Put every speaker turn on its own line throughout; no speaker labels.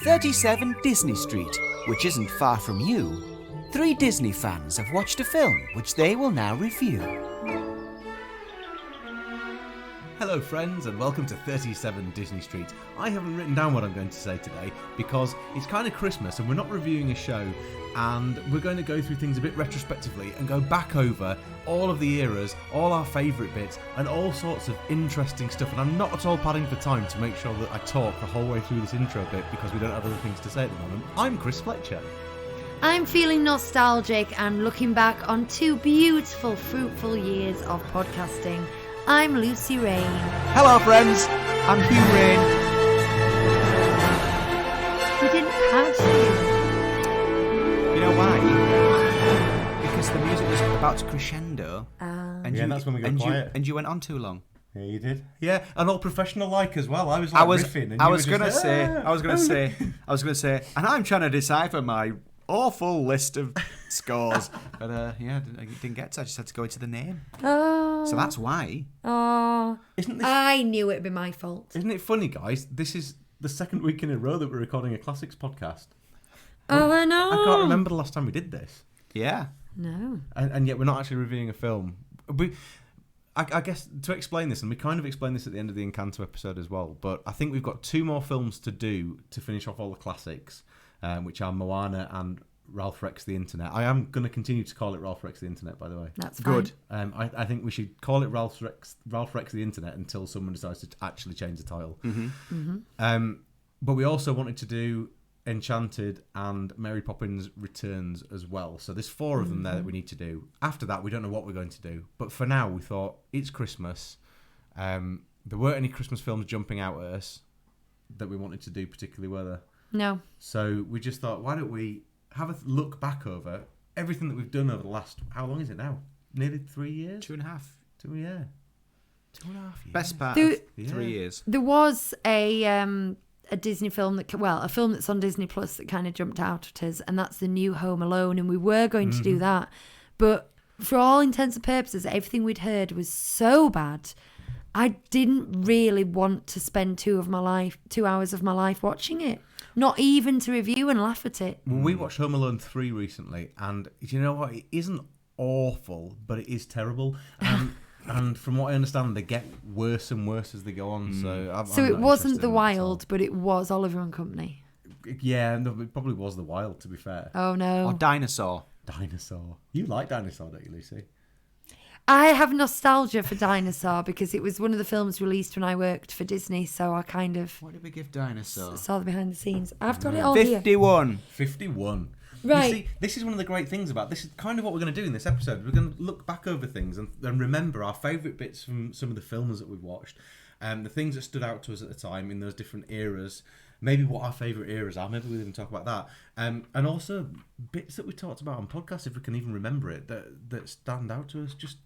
37 Disney Street, which isn't far from you, 3 Disney fans have watched a film which they will now review.
Hello friends and welcome to 37 Disney Street. I haven't written down what I'm going to say today because it's kind of Christmas and we're not reviewing a show, and we're going to go through things a bit retrospectively and go back over all of the eras, all our favourite bits and all sorts of interesting stuff. And I'm not at all padding for time to make sure that I talk the whole way through this intro bit because we don't have other things to say at the moment. I'm Chris Fletcher.
I'm feeling nostalgic and looking back on 2 beautiful, fruitful years of podcasting. I'm Lucy Rain.
Hello friends, I'm Hugh Rain.
You didn't have to.
You know why? Because the music was about to crescendo. And
Yeah, that's when we got quiet.
And you went on too long.
Yeah, you did. Yeah, and all professional like as well. I was riffing and
I
you
was
were just,
gonna say, and I'm trying to decipher my awful list of scores. But I didn't get to. I just had to go into the name.
Oh.
So that's why.
Oh.
Isn't this...
I knew it'd be my fault.
Isn't it funny, guys? This is the second week in a row that we're recording a classics podcast.
Oh, I know.
I can't remember the last time we did this.
Yeah.
No.
And yet we're not actually reviewing a film. I guess to explain this, and we kind of explained this at the end of the Encanto episode as well, but I think we've got 2 more films to do to finish off all the classics, which are Moana and Ralph Rex the Internet. I am going to continue to call it Ralph Rex the Internet, by the way.
That's fine.
Good.
I think we should call it Ralph Rex the Internet until someone decides to actually change the title. But we also wanted to do Enchanted and Mary Poppins Returns as well. So there's 4 of them there that we need to do. After that, we don't know what we're going to do. But for now, we thought it's Christmas. There weren't any Christmas films jumping out at us that we wanted to do, particularly, were there?
No.
So we just thought, why don't we have a look back over everything that we've done over the last, how long is it now? Nearly 3 years?
2.5.
2.5 years.
Best part
Do-
of 3 years.
There was a Disney film a film that's on Disney Plus that kind of jumped out at us, and that's the new Home Alone, and we were going to do that, but for all intents and purposes, everything we'd heard was so bad. I didn't really want to spend 2 hours of my life watching it, not even to review and laugh at it.
Well, we watched Home Alone 3 recently, and you know what? It isn't awful, but it is terrible. And from what I understand, they get worse and worse as they go on. So
It wasn't The Wild, but it was Oliver and Company.
Yeah, no, it probably was The Wild, to be fair.
Oh no.
Or Dinosaur.
Dinosaur. You like Dinosaur, don't you, Lucy?
I have nostalgia for Dinosaur because it was one of the films released when I worked for Disney, so I kind of
What did we give Dinosaur?
saw the behind the scenes. I've got it all here.
51.
51.
Right.
You see, this is one of the great things about this. Is kind of what we're going to do in this episode. We're going to look back over things and remember our favourite bits from some of the films that we've watched, the things that stood out to us at the time in those different eras. Maybe what our favourite eras are. Maybe we'll even talk about that. And also bits that we talked about on podcasts, if we can even remember it, that stand out to us. Just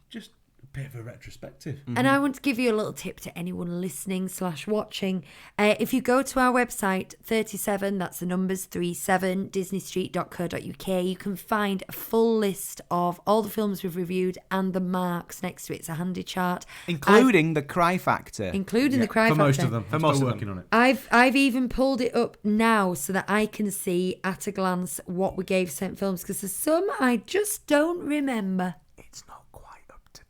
a bit of a retrospective.
And I want to give you a little tip to anyone listening / watching. If you go to our website, 37, that's the numbers 37, disneystreet.co.uk, you can find a full list of all the films we've reviewed and the marks next to it. It's a handy chart.
Including the Cry Factor.
Including the Cry
for
Factor.
most of them.
For most
Still
of
working on it.
I've even pulled it up now so that I can see at a glance what we gave certain films, because there's some I just don't remember.
It's not quite up to date.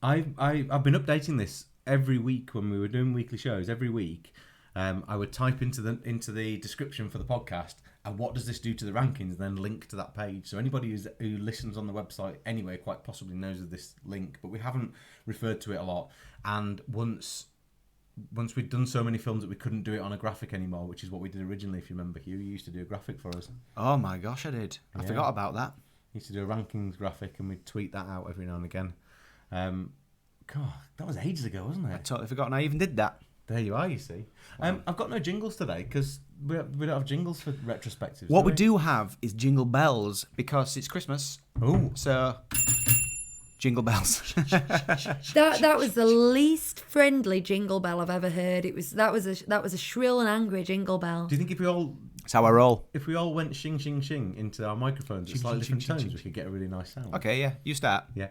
I've been updating this every week when we were doing weekly shows. Every week, I would type into the description for the podcast, and what does this do to the rankings, and then link to that page. So anybody who listens on the website anyway quite possibly knows of this link, but we haven't referred to it a lot. And once we'd done so many films that we couldn't do it on a graphic anymore, which is what we did originally. If you remember, Hugh, you used to do a graphic for us.
Oh my gosh, I did. I forgot about that.
Used to do a rankings graphic, and we'd tweet that out every now and again. God, that was ages ago, wasn't it?
I totally forgot. I even did that.
There you are, you see. I've got no jingles today because we don't have jingles for retrospectives.
What we do have is jingle bells because it's Christmas.
Oh,
So, jingle bells.
That was the least friendly jingle bell I've ever heard. That was a shrill and angry jingle bell.
do you think if we all
That's how I roll.
went shing shing shing into our microphones at slightly different tones, we could get a really nice sound?
Okay, yeah. You start.
Yeah.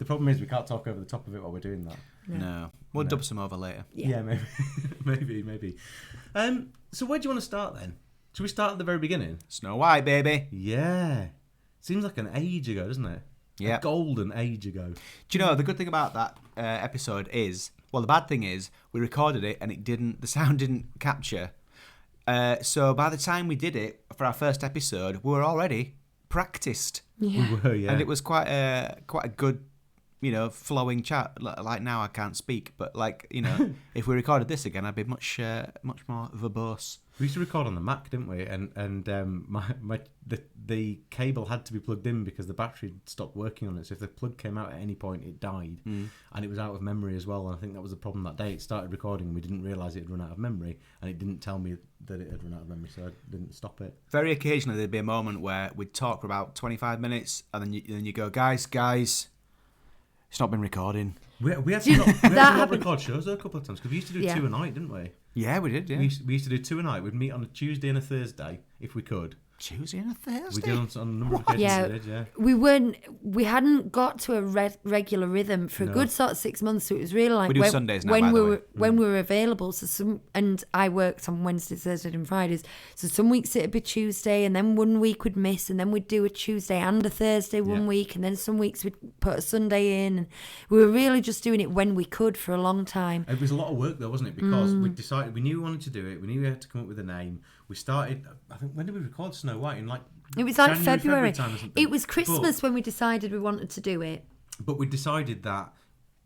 The problem is we can't talk over the top of it while we're doing that.
No. We'll dub some over later.
Yeah, maybe. So where do you want to start then? Should we start at the very beginning?
Snow White, baby.
Yeah. Seems like an age ago, doesn't it?
Yeah.
A golden age ago.
Do you know, the good thing about that episode is, well, the bad thing is, we recorded it and the sound didn't capture. So by the time we did it for our first episode, we were already practiced.
Yeah.
We were, yeah.
And it was quite a good, flowing chat. Like now I can't speak, but if we recorded this again, I'd be much more verbose.
We used to record on the Mac, didn't we? And the cable had to be plugged in because the battery stopped working on it. So if the plug came out at any point, it died, and it was out of memory as well. And I think that was the problem that day. It started recording, and we didn't realise it had run out of memory, and it didn't tell me that it had run out of memory, so I didn't stop it.
Very occasionally, there'd be a moment where we'd talk for about 25 minutes, and then you go, guys, it's not been recording.
We had to not record shows though a couple of times because we used to do 2 a night, didn't we?
Yeah, we did. Yeah,
we used to do 2 a night. We'd meet on a Tuesday and a Thursday if we could.
Tuesday and a Thursday.
We did on a number of occasions.
Yeah, we hadn't got to a regular rhythm for a good sort of 6 months. So it was really like
we do Sundays now,
when we were available. So and I worked on Wednesdays, Thursdays, and Fridays. So some weeks it'd be Tuesday, and then one week we'd miss, and then we'd do a Tuesday and a Thursday one week, and then some weeks we'd put a Sunday in. And we were really just doing it when we could for a long time.
It was a lot of work though, wasn't it? Because we decided we knew we wanted to do it. We knew we had to come up with a name. We started. I think when did we record Snow White? In
it was like
January,
February.
time or something.
It was Christmas when we decided we wanted to do it.
But we decided that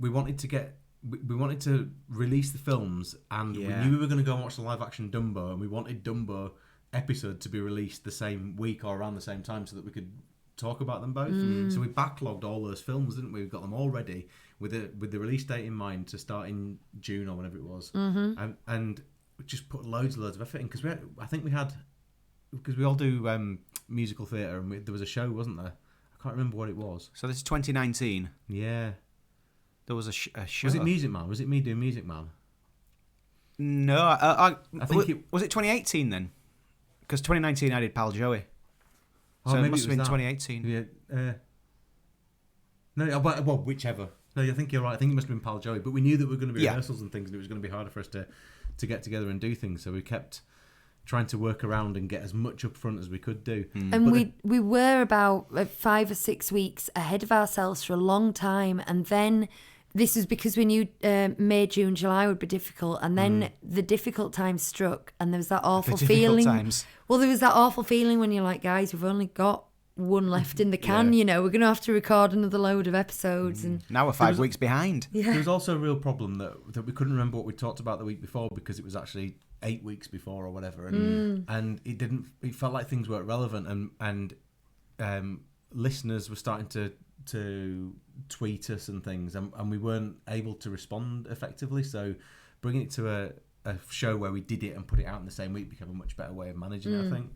we wanted to release the films, and we knew we were going to go and watch the live action Dumbo, and we wanted Dumbo episode to be released the same week or around the same time so that we could talk about them both. So we backlogged all those films, didn't we? We got them all ready with the release date in mind to start in June or whenever it was, and we just put loads of effort in because we all do musical theatre, and there was a show, wasn't there? I can't remember what it was.
So this is 2019.
Yeah.
There was a show.
Was it Music Man? Was it me doing Music Man?
No, I
think
was it 2018 then? Because 2019 I did Pal Joey.
Oh,
So
maybe
it must have been
that.
2018.
Yeah. No, well, whichever. No, I think you're right. I think it must have been Pal Joey. But we knew that we were going to be rehearsals and things, and it was going to be harder for us to get together and do things. So we kept trying to work around and get as much up front as we could do.
And we were about 5 or 6 weeks ahead of ourselves for a long time. And then this was because we knew May, June, July would be difficult. And then the difficult times struck, and there was that awful feeling.
Times.
Well, there was that awful feeling when you're like, guys, we've only got one left in the can, we're going to have to record another load of episodes. And
now we're 5 weeks behind.
Yeah.
There was also a real problem that we couldn't remember what we talked about the week before because it was actually 8 weeks before or whatever, and it felt like things weren't relevant, and listeners were starting to tweet us and things, and we weren't able to respond effectively. So bringing it to a show where we did it and put it out in the same week became a much better way of managing it, I think.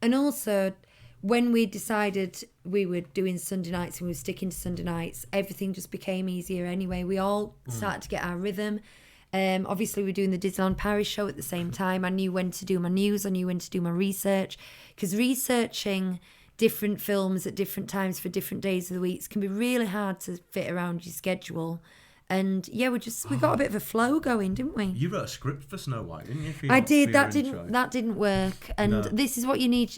And also, when we decided we were doing Sunday nights and we were sticking to Sunday nights, everything just became easier anyway. We all started to get our rhythm. Obviously, we're doing the Disneyland Paris show at the same time. I knew when to do my news. I knew when to do my research. Because researching different films at different times for different days of the week can be really hard to fit around your schedule. And yeah, we got a bit of a flow going, didn't we?
You wrote a script for Snow White, didn't you?
I did. That didn't work. And this is what you need.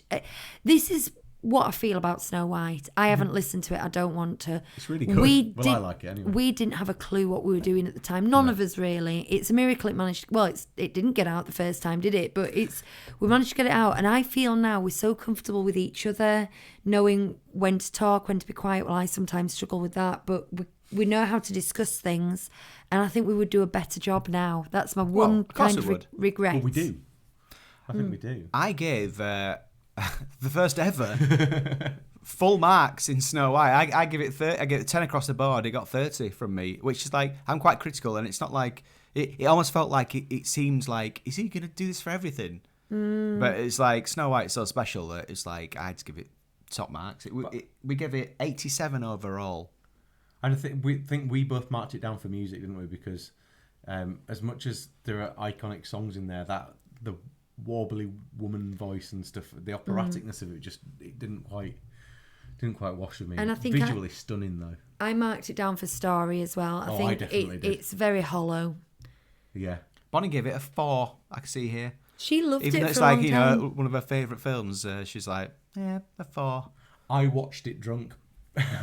This is what I feel about Snow White. I haven't listened to it. I don't want to.
It's really good. I like it anyway.
We didn't have a clue what we were doing at the time. None of us really. It's a miracle it managed. Well, it didn't get out the first time, did it? But we managed to get it out. And I feel now we're so comfortable with each other, knowing when to talk, when to be quiet. Well, I sometimes struggle with that, but we know how to discuss things, and I think we would do a better job now. That's my one kind of regret.
Well, we do. I think we do.
I gave the first ever full marks in Snow White. I give it 30. I gave it 10 across the board. It got 30 from me, which is like, I'm quite critical, and it's not like it almost felt like it seems like, is he going to do this for everything? But it's like Snow White's so special that it's like I had to give it top marks. We gave it 87 overall.
And I think we both marked it down for music, didn't we? Because as much as there are iconic songs in there, that the warbly woman voice and stuff, the operaticness of it didn't quite Didn't quite wash with me.
And I think
visually stunning though.
I marked it down for story as well. I
I
think
definitely did.
it's very hollow.
Yeah.
Bonnie gave it a 4. I can see here.
She loved
Even
it
though
for
it's
a
like,
long
you
time.
know, one of her favourite films, she's like, yeah, a 4.
I watched it drunk.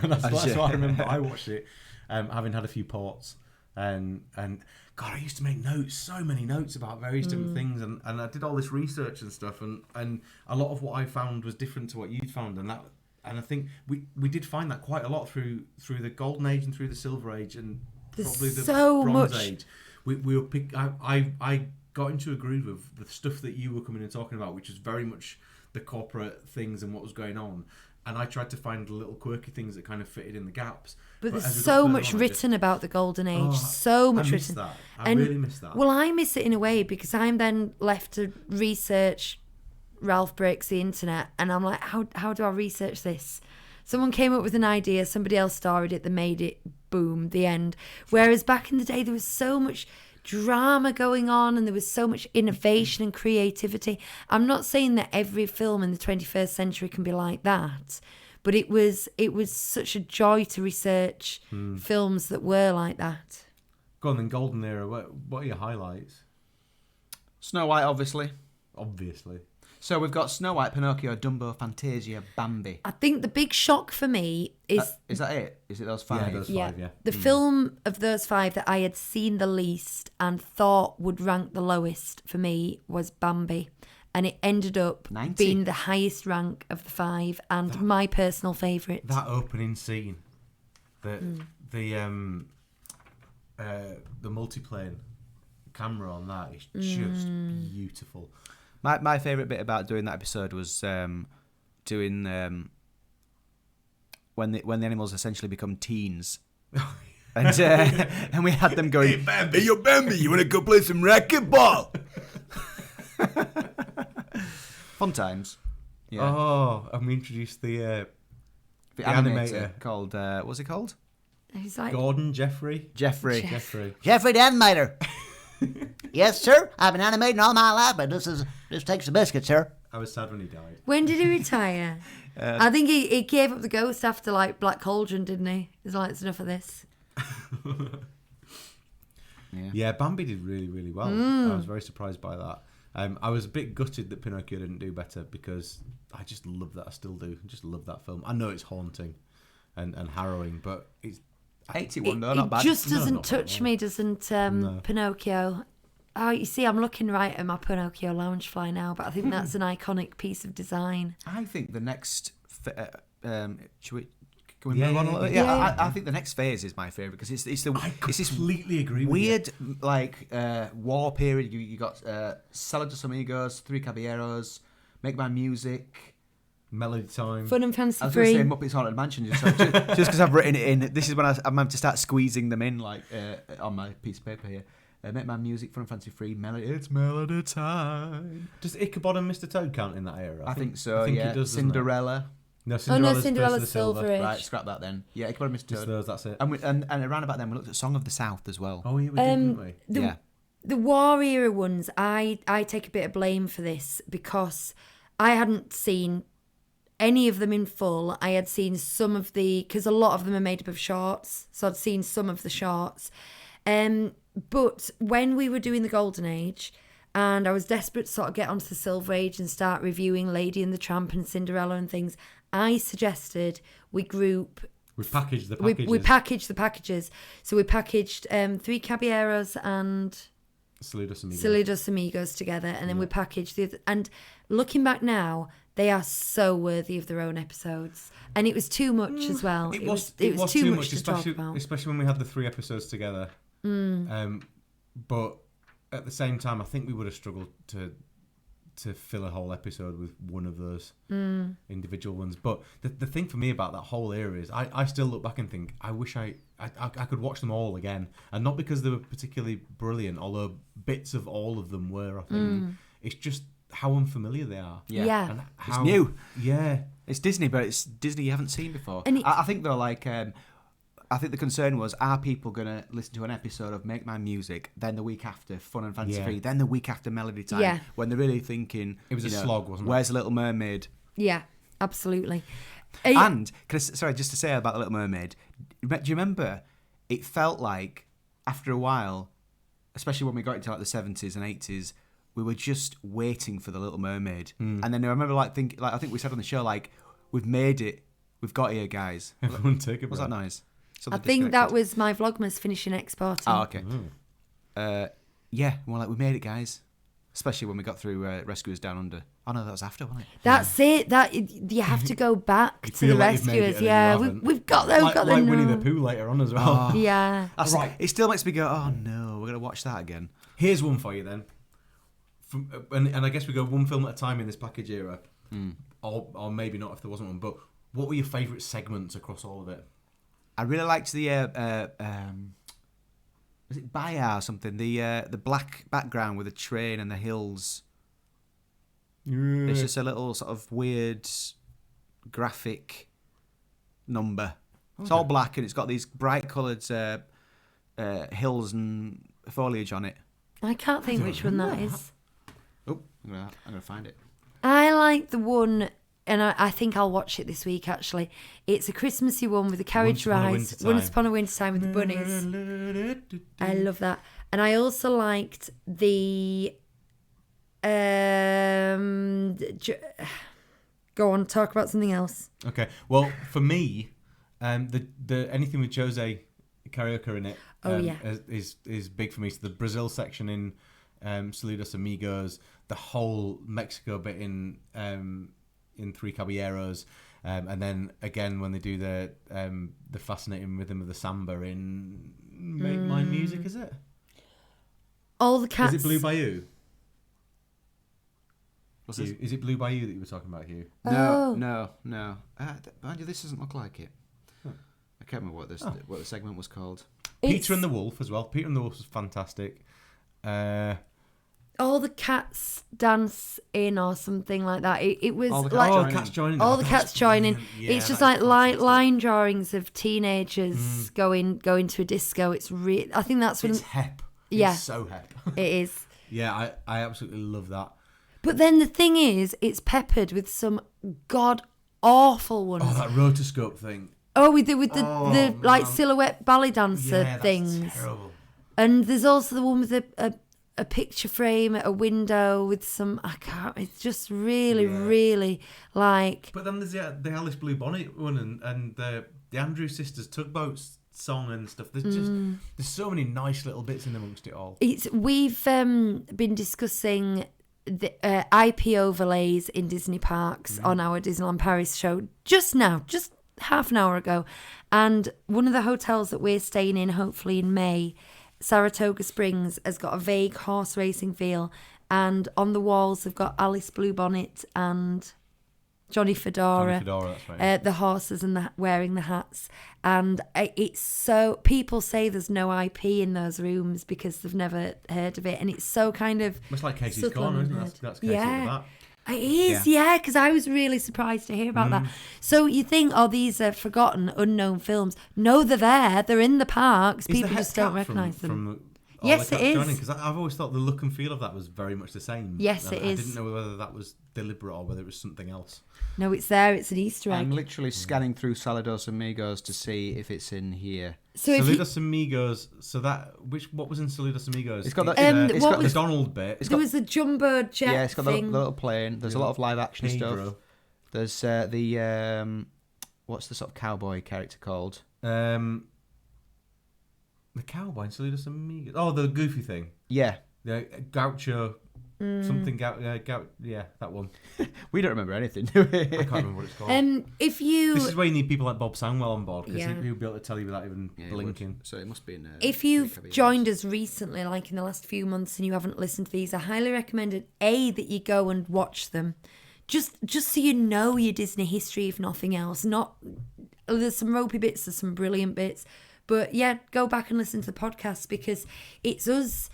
that's what I remember. I watched it, having had a few ports, and God, I used to make notes, so many notes about various different things, and I did all this research and stuff, and a lot of what I found was different to what you'd found, and I think we did find that quite a lot through the Golden Age and through the Silver Age and
There's
probably the
so
Bronze
much-
Age. We were I got into a groove of the stuff that you were coming and talking about, which was very much the corporate things and what was going on. And I tried to find the little quirky things that kind of fitted in the gaps.
But
as
there's
we got
so
further
much
on, I
written about the Golden Age.
Oh,
So much
I miss
written.
that. I really miss that.
Well, I miss it in a way because I'm then left to research Ralph Breaks the Internet, and I'm like, how do I research this? Someone came up with an idea, somebody else started it, they made it, boom, the end. Whereas back in the day, there was so much drama going on and there was so much innovation and creativity. I'm not saying that every film in the 21st century can be like that, but it was such a joy to research films that were like that.
Go on then, Golden Era. What are your highlights?
Snow White, obviously.
Obviously.
So we've got Snow White, Pinocchio, Dumbo, Fantasia, Bambi.
I think the big shock for me is
Is that it? Is it those 5?
Yeah, those 5, yeah.
the film of those 5 that I had seen the least and thought would rank the lowest for me was Bambi. And it ended up
90.
being the highest rank of the 5 and my personal favourite.
That opening scene, the multiplane camera on that is just beautiful.
My favourite bit about doing that episode was doing when the animals essentially become teens. And we had them going, hey, yo, Bambi, you want to go play some racquetball? Fun times. Yeah.
Oh, and we introduced the
the
animator.
called, what's he called?
He's like,
Gordon Jeffrey.
Jeffrey.
Jeffrey.
Jeffrey the animator. Yes, sir. I've been animating all my life, but this takes a biscuit, sir.
I was sad when he died.
when did he retire? I think he gave up the ghost after like Black Cauldron, didn't he? He's like, it's enough of this.
Yeah, Bambi did really, really well. I was very surprised by that. I was a bit gutted that Pinocchio didn't do better because I just love that. I still do. I just love that film. I know it's haunting and harrowing, but it's
81, though, not
It
bad.
just doesn't
not bad,
touch
no.
me, doesn't Pinocchio. Oh, you see, I'm looking right at my Pinocchio Loungefly now, but I think that's an iconic piece of design.
I think the next... should we... Can we
Yeah,
move on a
yeah,
little bit?
yeah.
Yeah,
Yeah.
I think the next phase is my favourite because it's
I
this
completely agree with
weird like war period. You got Sala dos Amigos, Three Caballeros, Make My Music.
Melody Time.
Fun and fancy
I was going to
free.
say Muppets Haunted Mansion just because I've written it in. This is when I'm having to start squeezing them in like on my piece of paper here. Make My Music, Fun and Fancy Free, Melody. It's Melody Time.
Does Ichabod and Mr. Toad count in that era?
I think so.
I think
yeah.
it does, doesn't it?
Cinderella.
No,
Cinderella's
Curse of the
Silver Age.
Right, scrap that then. Yeah, Ichabod and Mr.
Just
Toad.
those, that's it.
And around about then we looked at Song of the South as well.
Oh, yeah, we did, didn't we?
Yeah.
The war era ones, I take a bit of blame for this because I hadn't seen any of them in full. I had seen some of because a lot of them are made up of shorts, so I'd seen some of the shorts. But when we were doing the Golden Age, and I was desperate to sort of get onto the Silver Age and start reviewing Lady and the Tramp and Cinderella and things, I suggested we group.
We packaged the packages.
We packaged the packages. So we packaged Three Caballeros and
Saludos Amigos.
Saludos Amigos together, and then we packaged the other. And looking back now, they are so worthy of their own episodes. And it was too much as well.
It was
too much to talk
especially,
about.
especially when we had the 3 episodes together. But at the same time, I think we would have struggled to fill a whole episode with one of those individual ones. But the thing for me about that whole era is I still look back and think, I wish I could watch them all again. And not because they were particularly brilliant, although bits of all of them were, I think. It's just how unfamiliar they are.
Yeah.
And
It's
how,
new.
Yeah.
It's Disney, but it's Disney you haven't seen before.
And
I think they're like... I think the concern was, are people going to listen to an episode of Make My Music, then the week after Fun and Fancy
Yeah.
Free, then the week after Melody Time,
Yeah.
when they're really thinking...
It was a slog, wasn't it?
Where's the Little Mermaid?
Yeah, absolutely.
And sorry, just to say about the Little Mermaid, do you remember? It felt like after a while, especially when we got into like the 70s and 80s, we were just waiting for the Little Mermaid. And then I remember I think we said on the show, like, we've made it, we've got here, guys.
Everyone take a
What's
breath.
that noise?
I
Something
think that
disconnected.
was my Vlogmas finishing exporting.
Oh, okay. Yeah, we're like, we made it, guys. Especially when we got through Rescuers Down Under. Oh no, that was after, wasn't it?
That's it. That you have to go back to the
feel like you've made it
rescuers.
and you
Yeah,
haven't.
we've got them.
Like,
got
like
them.
Winnie the Pooh later on as well.
Yeah.
That's
Right.
It still makes me go, oh no, we're gonna watch that again.
Here's one for you then. And I guess we go one film at a time in this package era. Or maybe not if there wasn't one. But what were your favourite segments across all of it?
I really liked the was it Bayer or something? The black background with the train and the hills. It's just a little sort of weird graphic number. It's all black and it's got these bright coloured hills and foliage on it.
I can't think which one that is.
Oh, I'm gonna find it.
I like the one, and I think I'll watch it this week actually. It's a Christmassy one with the carriage rides. Once Upon a Winter Time with the bunnies. I love that. And I also liked the go on, talk about something else.
Okay. Well, for me, the anything with Jose Carioca in it is big for me. So the Brazil section in Saludos Amigos, the whole Mexico bit in Three Caballeros, and then again when they do the fascinating rhythm of the samba in Make Mine Music, is it?
All the cats.
Is it Blue Bayou?
What's this?
Is it Blue Bayou that you were talking about, Hugh?
Oh.
No. Mind you, this doesn't look like it. I can't remember what the segment was called.
Peter and the Wolf as well. Peter and the Wolf was fantastic.
All the cats dance in or something like that. It was
All the
like
cats joining.
all the cats joining.
Yeah,
it's just
that's
like
fantastic.
line drawings of teenagers going to a disco. It's I think that's when
It's hep.
Yeah.
It's so hep.
it is.
Yeah, I absolutely love that.
But then the thing is, it's peppered with some god awful ones.
Oh, that rotoscope thing.
Oh, with the like
man.
silhouette ballet dancer
Yeah,
things.
that's terrible.
And there's also the one with a picture frame at a window with some it's just really like
But then there's the Alice Blue Bonnet one and the Andrews Sisters tugboats song and stuff. There's just there's so many nice little bits in amongst it all.
we've been discussing the IP overlays in Disney parks on our Disneyland Paris show just half an hour ago, and one of the hotels that we're staying in, hopefully in May, Saratoga Springs, has got a vague horse racing feel, and on the walls they've got Alice Bluebonnet and Johnny Fedora,
That's right.
the horses and wearing the hats, and it's so people say there's no IP in those rooms because they've never heard of it, and it's so kind of
Much like Casey's
subtle
Corner,
and
isn't it?
weird.
That's Casey
Yeah.
with that.
It is, yeah, because I was really surprised to hear about that. So you think, these are forgotten, unknown films. No, they're there. They're in the parks. People just don't recognise them. Yes, it is.
Because I've always thought the look and feel of that was very much the same.
Yes,
And
it
I
is.
didn't know whether that was deliberate or whether it was something else.
No, it's there. It's an Easter egg.
I'm literally scanning through Saludos Amigos to see if it's in here.
So if you,
Saludos Amigos. So what was in Saludos Amigos?
It's got the,
what
got
the
was-
Donald bit.
there was the jumbo jet
yeah, it's got the
thing.
little plane. There's a lot of live action stuff.
Pedro.
There's the what's the sort of cowboy character called?
The cowboy in Saludos Amigos. Oh, the goofy thing.
Yeah,
The Gaucho. Something yeah, that one.
we don't remember anything, do we?
I can't remember what it's called.
If you
This is where you need people like Bob Sangwell on board because
Yeah.
he'll be able to tell you without even
Yeah, it would.
blinking.
So it must be in.
If you've joined us recently, like in the last few months, and you haven't listened to these, I highly recommend that you go and watch them, just so you know your Disney history, if nothing else. There's some ropey bits, there's some brilliant bits, but yeah, go back and listen to the podcast because it's us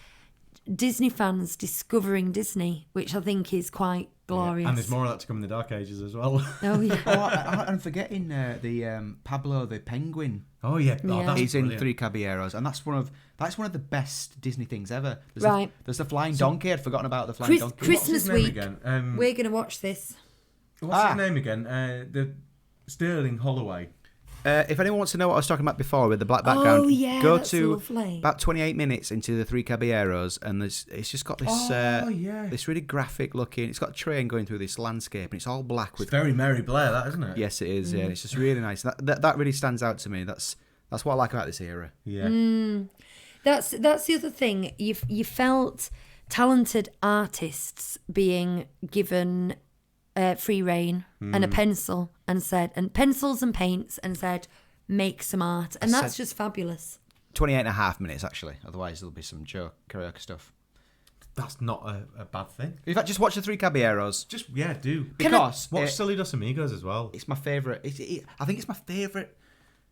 Disney fans discovering Disney, which I think is quite glorious.
And there's more of that to come in the Dark Ages as well.
Oh yeah.
I'm forgetting the Pablo the Penguin.
Oh yeah,
Yeah.
that's
He's in
brilliant.
Three Caballeros, and that's one of the best Disney things ever. There's
Right.
there's the Flying Donkey. I'd forgotten about the Flying Donkey.
Christmas
What's his name
week.
again?
We're gonna watch this.
What's his name again? Sterling Holloway.
If anyone wants to know what I was talking about before with the black background,
yeah,
go
that's
to
lovely.
about 28 minutes into the Three Caballeros, and it's just got this
yeah.
this really graphic looking. It's got a train going through this landscape, and it's all black
It's
with.
very Mary Blair, that, isn't it?
Yes, it is. Yeah, it's just really nice. That really stands out to me. That's what I like about this era.
Yeah.
That's the other thing. You felt talented artists being given free reign and a pencil and pencils and paints and said, make some art, and that's just fabulous.
28 and a half minutes actually. Otherwise, there'll be some karaoke stuff.
That's not a bad thing.
In fact, just watch the Three Caballeros.
Just, do.
Because
Watch Saludos Amigos as well.
it's my favourite. I think it's my favourite.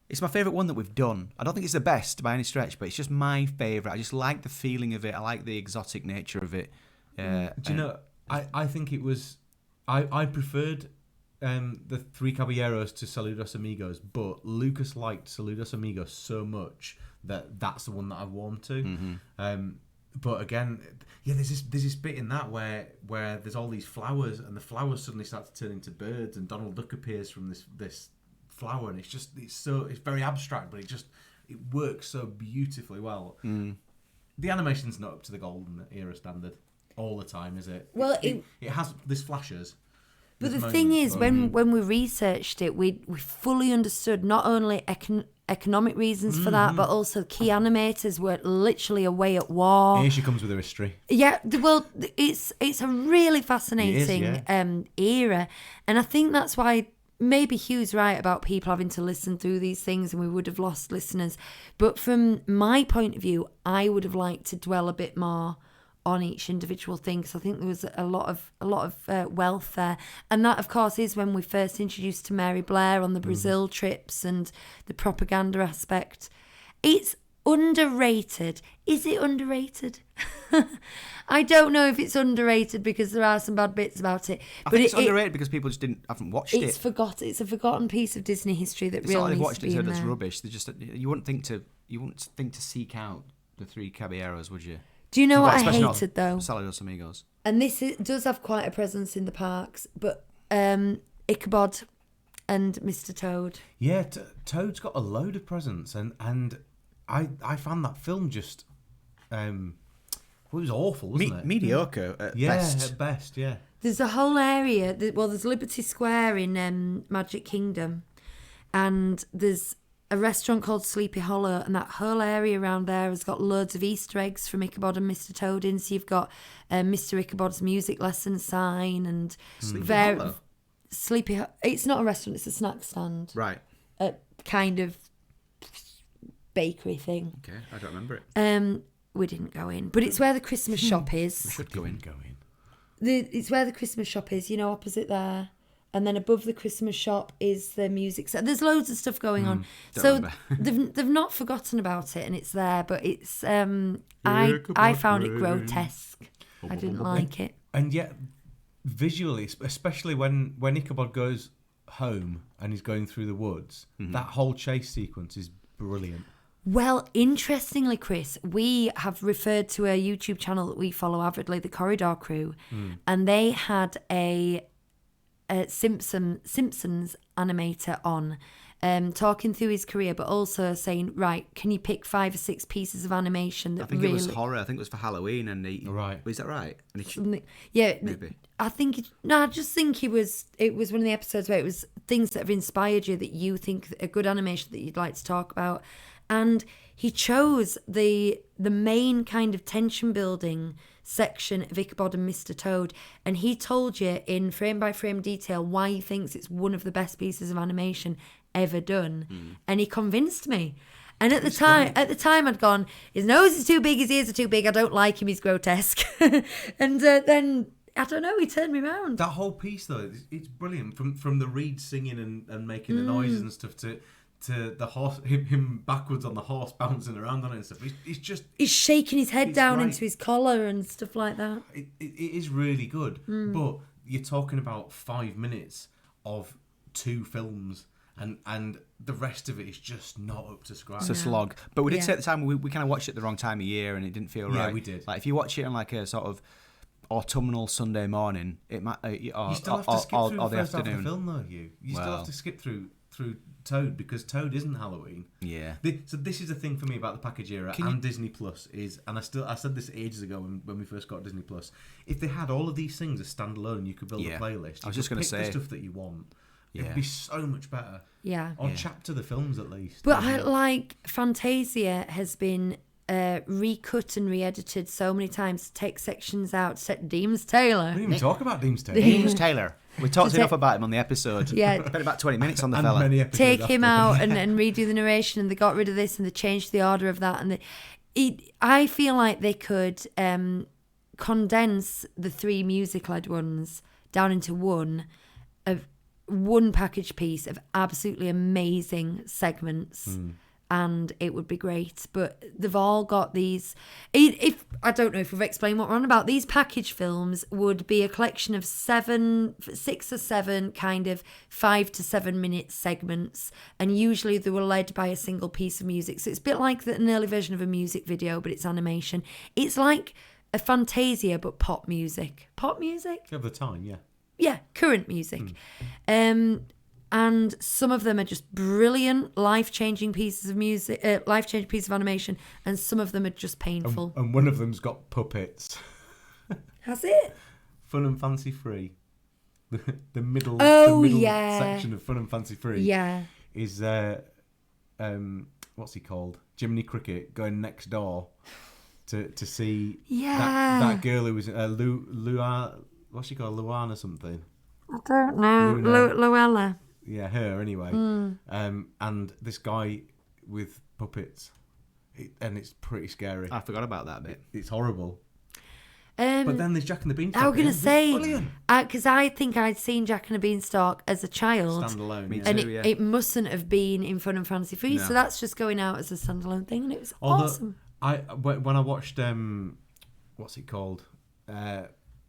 It's my favourite one that we've done. I don't think it's the best by any stretch, but it's just my favourite. I just like the feeling of it. I like the exotic nature of it.
Do you know, I think it was... I preferred the Three Caballeros to Saludos Amigos, but Lucas liked Saludos Amigos so much that's the one that I warmed to. But again, there's this bit in that where there's all these flowers, and the flowers suddenly start to turn into birds, and Donald Duck appears from this flower, and it's very abstract, but it works so beautifully well. The animation's not up to the golden era standard all the time, is it?
Well,
it has this flashes.
But
There's
the thing is,
moments,
when we researched it, we fully understood not only economic reasons for that, but also key animators were literally away at war.
here she comes with her history.
Yeah, well, it's a really fascinating era, and I think that's why maybe Hugh's right about people having to listen through these things, and we would have lost listeners. But from my point of view, I would have liked to dwell a bit more on each individual thing, because I think there was a lot of wealth there, and that of course is when we first introduced to Mary Blair on the Brazil trips and the propaganda aspect. It's underrated. Is it underrated? I don't know if it's underrated, because there are some bad bits about it.
I think it's underrated because people just haven't watched it.
It's a forgotten piece of Disney history that
It's
really
not like they've
needs
watched
to
it
be
and
in
heard it's
there.
rubbish. They just you wouldn't think to seek out the Three Caballeros, would you?
Do you know what I
Especially not
hated though?
Saludos Amigos.
And this does have quite a presence in the parks, but Ichabod and Mr. Toad.
Yeah, Toad's got a load of presents, and I found that film just it was awful, wasn't it?
Mediocre at
Yeah,
best.
at best, yeah.
There's a whole area. There's Liberty Square in Magic Kingdom, and there's a restaurant called Sleepy Hollow, and that whole area around there has got loads of Easter eggs from Ichabod and Mr. Toad in. So you've got Mr. Ichabod's music lesson sign and
Hollow?
It's not a restaurant; it's a snack stand,
Right.
a kind of bakery thing.
Okay, I don't remember it.
We didn't go in, but it's where the Christmas shop is.
We should go in.
It's where the Christmas shop is, opposite there. And then above the Christmas shop is the music set. There's loads of stuff going on. So they've not forgotten about it, and it's there. But it's I found it grotesque. I didn't like it.
And yet, visually, especially when Ichabod goes home and he's going through the woods, that whole chase sequence is brilliant.
Well, interestingly, Chris, we have referred to a YouTube channel that we follow avidly, the Corridor Crew, and they had a Simpsons animator on, talking through his career, but also saying, right, can you pick 5 or 6 pieces of animation that
I think
really...
it was horror. I think it was for Halloween, and
Right.
Is that right? And
Yeah,
maybe.
I just think it was one of the episodes where it was things that have inspired you, that you think a good animation that you'd like to talk about. And he chose the main kind of tension building section of Ichabod and Mr. Toad, and he told you in frame by frame detail why he thinks it's one of the best pieces of animation ever done. And he convinced me. And at the time I'd gone, his nose is too big, his ears are too big, I don't like him, he's grotesque. And then I don't know, he turned me around.
That whole piece though, it's brilliant. From the reeds singing and making the noises and stuff to the horse, him backwards on the horse bouncing around on it and stuff. He's
shaking his head down
great.
into his collar and stuff like that.
It is really good. But you're talking about 5 minutes of 2 films, and the rest of it is just not up to scratch.
It's a slog. But we did
Yeah.
say at the time we kind of watched it the wrong time of year, and it didn't feel right.
Yeah, we did.
Like if you watch it on like a sort of autumnal Sunday morning, it might
You still have to skip through
or
the
the
first half of the
afternoon.
film, though. You still
Well.
have to skip through Toad because Toad isn't Halloween.
Yeah.
So this is the thing for me about the package era and Disney Plus is, and I said this ages ago when we first got Disney Plus. If they had all of these things as standalone, you could build
Yeah.
a playlist.
I was
You
just
could
gonna
pick the
say.
stuff that you want. It
Yeah.
would be so much better.
Yeah.
Or chapter the films at least.
But I like Fantasia has been recut and re-edited so many times to take sections out. Deems Taylor.
We didn't even talk about Deems Taylor.
James Taylor.
We talked enough about him on the episode.
Yeah.
Spent about 20 minutes on the
And
fella.
many episodes
Take him
after.
out and redo the narration, and they got rid of this and they changed the order of that. And I feel like they could condense the 3 music-led ones down into one package piece of absolutely amazing segments. And it would be great, but they've all got these. If I don't know if we've explained what we're on about, these package films would be a collection of 6 or 7 kind of 5 to 7 minute segments, and usually they were led by a single piece of music. So it's a bit like an early version of a music video, but it's animation. It's like a Fantasia, but pop music. Pop music?
Of the time, yeah.
Yeah, current music. And some of them are just brilliant, life-changing pieces of music, life-changing pieces of animation, and some of them are just painful.
And one of them's got puppets.
Has it?
Fun and Fancy Free. The middle,
Oh,
the middle
yeah.
section of Fun and Fancy Free
Yeah.
is what's he called? Jiminy Cricket going next door to see
Yeah.
that girl who was Luana, what's she called? Luana something.
I don't know.
Luna.
Luella.
Yeah, her anyway.
Hmm.
And this guy with puppets, and it's pretty scary.
I forgot about that bit.
It's horrible. But then there's Jack and the Beanstalk.
I was going to say,
brilliant.
because I think I'd seen Jack and the Beanstalk as a child.
Standalone.
Me
yeah.
too.
And
Yeah.
it mustn't have been in Fun and Fancy Free,
No.
so that's just going out as a standalone thing, and it was
Although
awesome.
when I watched what's it called,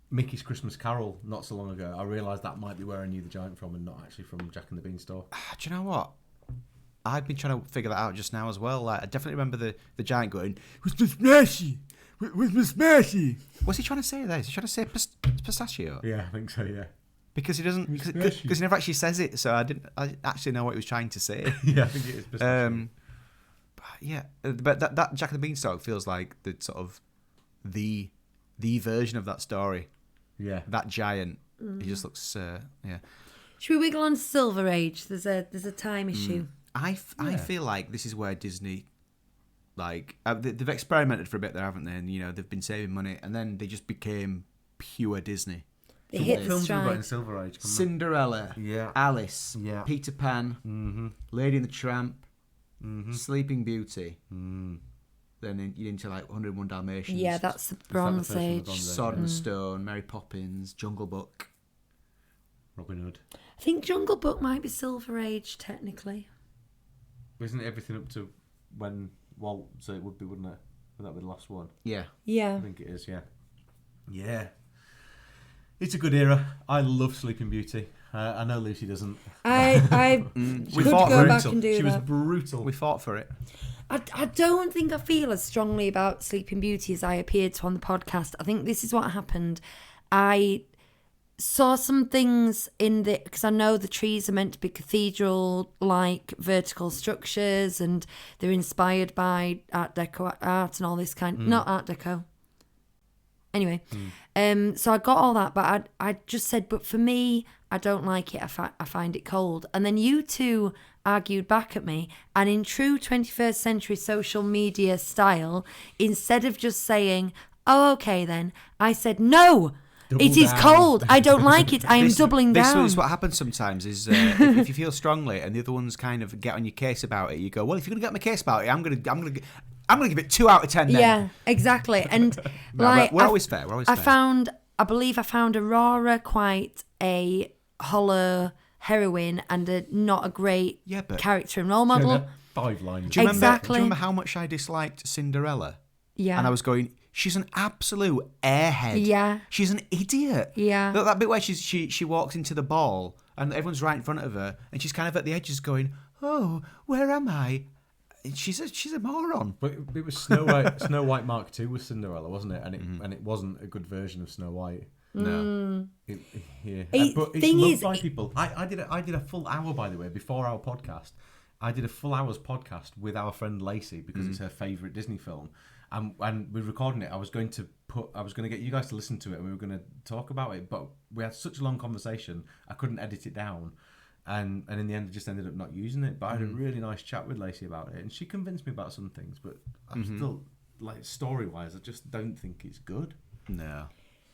Mickey's Christmas Carol not so long ago, I realised that might be where I knew the giant from, and not actually from Jack and the Beanstalk.
Do you know what? I've been trying to figure that out just now as well. Like, I definitely remember the giant going, "Where's Miss Smashy? Where's Miss Smashy?" What's he trying to say there? Is he trying to say pistachio?
Yeah, I think so. Yeah,
Because he doesn't,
Smashy.
because he never actually says it. So I didn't actually know what he was trying to say.
yeah, I think it is. Pistachio.
But that Jack and the Beanstalk feels like the sort of the version of that story.
Yeah,
That giant, he just looks. Yeah.
Should we wiggle on Silver Age? There's a time issue.
I
Yeah.
feel like this is where Disney, like, they've experimented for a bit there, haven't they? And they've been saving money, and then they just became pure Disney.
They
So
hit
what
the
films have we got
stride.
in Silver Age?
Cinderella,
Yeah.
Alice,
Yeah.
Peter Pan,
Mm-hmm.
Lady and the Tramp, Sleeping Beauty. Then you're into like 101 Dalmatians.
Yeah, that's the
the
Bronze
first one, the
Age.
Bronze Age,
Sword and Stone, Mary Poppins, Jungle Book.
Robin Hood.
I think Jungle Book might be Silver Age technically.
Isn't it everything up to when Walt? So it would be, wouldn't it? Would that be the last one?
Yeah.
Yeah.
I think it is. Yeah. Yeah. It's a good era. I love Sleeping Beauty. I know Lucy doesn't.
I
We
could
fought
go
for
back
it.
and do
She was
that.
brutal.
We fought for it.
I don't think I feel as strongly about Sleeping Beauty as I appeared to on the podcast. I think this is what happened. I saw some things in the, because I know the trees are meant to be cathedral-like vertical structures, and they're inspired by Art Deco art and all this kind. Not Art Deco. Anyway, so I got all that, but I just said, but for me, I don't like it. I find it cold. And then you two argued back at me, and in true 21st century social media style, instead of just saying, "Oh, okay then," I said, "No, it is
down.
cold. I don't like it. I am doubling down."
This is what happens sometimes is if you feel strongly and the other ones kind of get on your case about it, you go, well, if you're going to get my case about it, I'm going to give it 2 out of 10 then.
Yeah, exactly. And
No,
like,
we're always fair. We're always fair.
I believe I found Aurora quite a hollow heroine and not a great
Yeah, but-
character and role model.
5 lines.
Do you remember,
Exactly.
Do you remember how much I disliked Cinderella?
Yeah.
And I was going, she's an absolute airhead.
Yeah.
She's an idiot.
Yeah.
That bit where she walks into the ball and everyone's right in front of her and she's kind of at the edges going, oh, where am I? she's a moron.
But it was Snow White. Snow White Mark II was Cinderella, wasn't it? And it wasn't a good version of Snow White.
No.
Yeah. But
Thing
it's
is,
loved by people. I did a full hour, by the way, before our podcast. I did a full hour's podcast with our friend Lacey because it's her favourite Disney film. And we're recording it. I was going to get you guys to listen to it, and we were going to talk about it. But we had such a long conversation, I couldn't edit it down. And in the end, I just ended up not using it. But I had a really nice chat with Lacey about it, and she convinced me about some things. But I'm still, like, story-wise, I just don't think it's good.
No.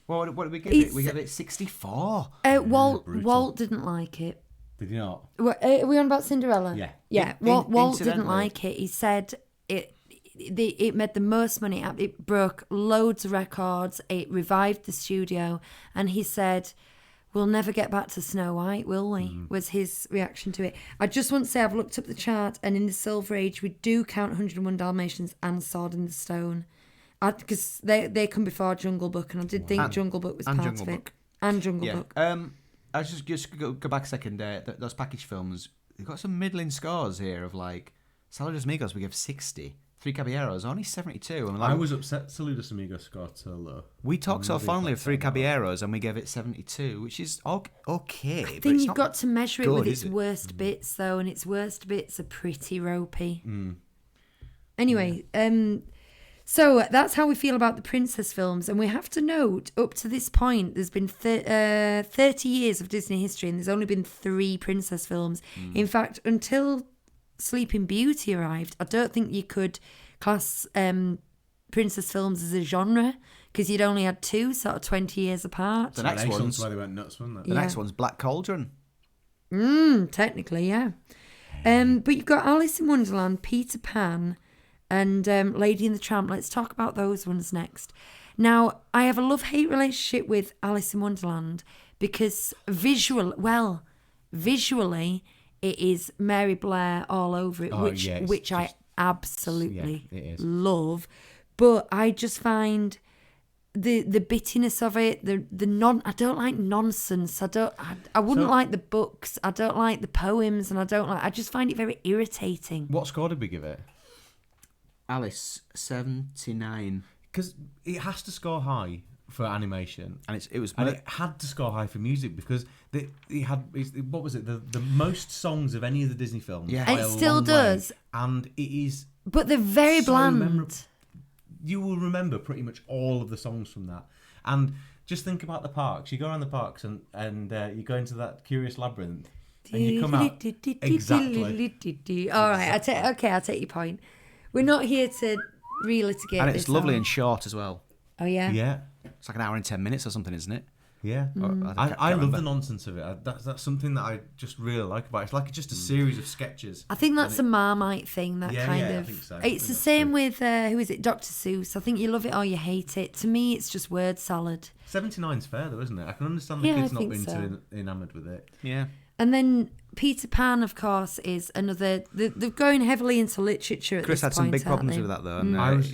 Well, what did we give it? We gave it 64.
Walt didn't like it.
Did you not?
Are we on about Cinderella?
Yeah.
Yeah. Walt didn't
Incidentally.
like it. He said it made the most money. It broke loads of records. It revived the studio. And he said, "We'll never get back to Snow White, will we?" Was his reaction to it. I just want to say I've looked up the chart, and in the Silver Age, we do count 101 Dalmatians and Sword in the Stone. Because they come before Jungle Book, and I did think Jungle Book was
and
part
Jungle
of it.
Book.
And Jungle
Yeah.
Book.
I just go back a second. Those package films, they've got some middling scores here of like Saludos Amigos. We give 60. Three Caballeros only 72. And like,
I was upset Saludos Amigos scored so low.
we talk so
really
fondly of
upset
Three
about that.
Caballeros, and we gave it 72, which is okay.
I
but
think
it's
you've
not
got to measure it
good,
with
is
its
it?
worst bits, though, and its worst bits are pretty ropey.
Mm.
Anyway, so that's how we feel about the princess films, and we have to note, up to this point, there's been 30 years of Disney history, and there's only been 3 princess films.
Mm.
In fact, until Sleeping Beauty arrived, I don't think you could class princess films as a genre, because you'd only had 2 sort of 20 years apart.
The next
Renaissance,
one's
why they went nuts, wasn't it?
the next one's Black Cauldron.
Technically, yeah. But you've got Alice in Wonderland, Peter Pan, and Lady and the Tramp. Let's talk about those ones next. Now, I have a love-hate relationship with Alice in Wonderland because visually, it is Mary Blair all over it,
Oh,
which
yeah, it's
which I
just-
absolutely
yeah, it is.
love. But I just find the bittiness of it, I don't like nonsense. I wouldn't like the books. I don't like the poems, and I just find it very irritating.
What score did we give it?
Alice 79,
Because it has to score high for animation.
and it was
And it had to score high for music because what was it? The most songs of any of the Disney films.
Yeah.
by
And it
a
still
long way.
does.
And it is.
But they're very
So
bland.
memorable. You will remember pretty much all of the songs from that. And just think about the parks. You go around the parks and you go into that Curious Labyrinth, and you come out exactly.
All right, I'll take your point. We're not here to relitigate
and
this.
it's lovely
on.
and short as well.
Oh yeah.
Yeah.
It's like an hour and 10 minutes or something, isn't it?
Yeah,
Mm.
I love the nonsense of it. That's something that I just really like about it. It's like just a series of sketches.
I think that's a Marmite thing. That
Yeah,
kind
yeah, I
of.
think so. I
It's
think
the
that's
same
true.
with who is it? Dr. Seuss. I think you love it or you hate it. To me, it's just word salad.
79's fair though, isn't it? I can understand the
Yeah,
kids
I
not
think
being
so.
too enamoured with it.
Yeah.
And then Peter Pan, of course, is another. They're going heavily into literature at
Chris
this
had some
point,
big
aren't
problems
they?
with that though. And,
I was-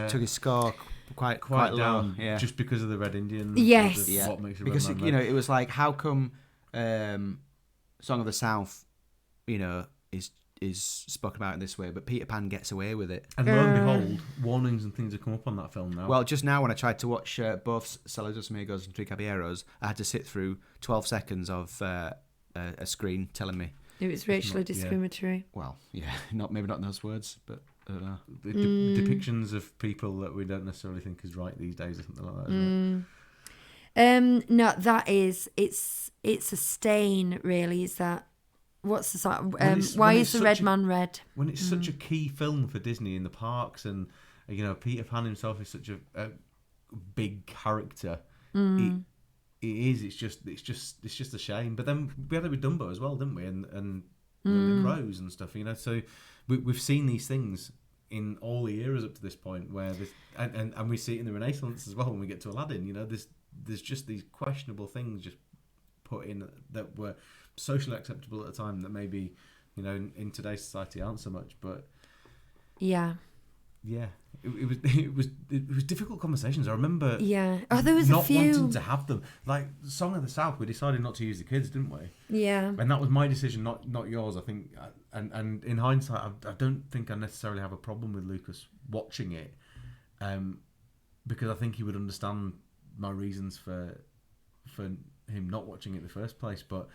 took his score quite low.
down,
Yeah.
just because of the Red Indian.
Yes.
Yeah.
What makes a
Because
red man
you know
red.
it was like, how come Song of the South, is spoken about in this way, but Peter Pan gets away with it.
And lo and behold, warnings and things have come up on that film now.
Well, just now when I tried to watch both Saludos Amigos and Three Caballeros, I had to sit through 12 seconds of a screen telling me,
It was racially
not- yeah.
discriminatory.
well, yeah, maybe not in those words, but I don't know.
the depictions of people that we don't necessarily think is right these days or something like that. Isn't it?
No, that is it's a stain. Really, is that? What's the sort? Why
when
is
it's
the
such
red
a-
man red?
When it's such a key film for Disney in the parks, and Peter Pan himself is such a big character. It is. It's just a shame. But then we had it with Dumbo as well, didn't we? And the crows and stuff. So we've seen these things in all the eras up to this point, where this, and we see it in the Renaissance as well when we get to Aladdin. There's just these questionable things just put in that were socially acceptable at the time that maybe in today's society aren't so much. But
Yeah.
yeah, it was difficult conversations. I remember
Yeah. Oh, there was
not
a few.
wanting to have them. Like Song of the South, we decided not to use the kids, didn't we?
Yeah.
And that was my decision, not yours. I think, and in hindsight, I don't think I necessarily have a problem with Lucas watching it, because I think he would understand my reasons for him not watching it in the first place. But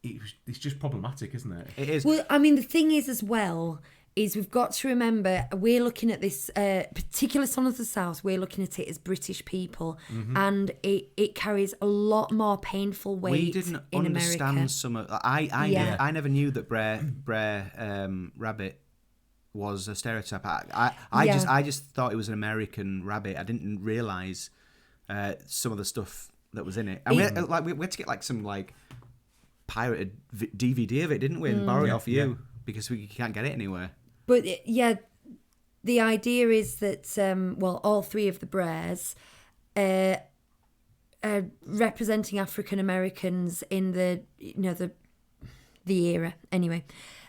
it's just problematic, isn't it?
It is.
Well, I mean, the thing is as well is we've got to remember we're looking at this particular Son of the South. We're looking at it as British people, and it carries a lot more painful weight.
We didn't
in
understand
America.
some of.
Yeah.
I never knew that Brer Rabbit was a stereotype. I just thought it was an American rabbit. I didn't realise some of the stuff that was in it. And we had to get some pirated DVD of it, didn't we? And borrow it off you because we can't get it anywhere.
But the idea is that all three of the Brers are representing African Americans in the era anyway.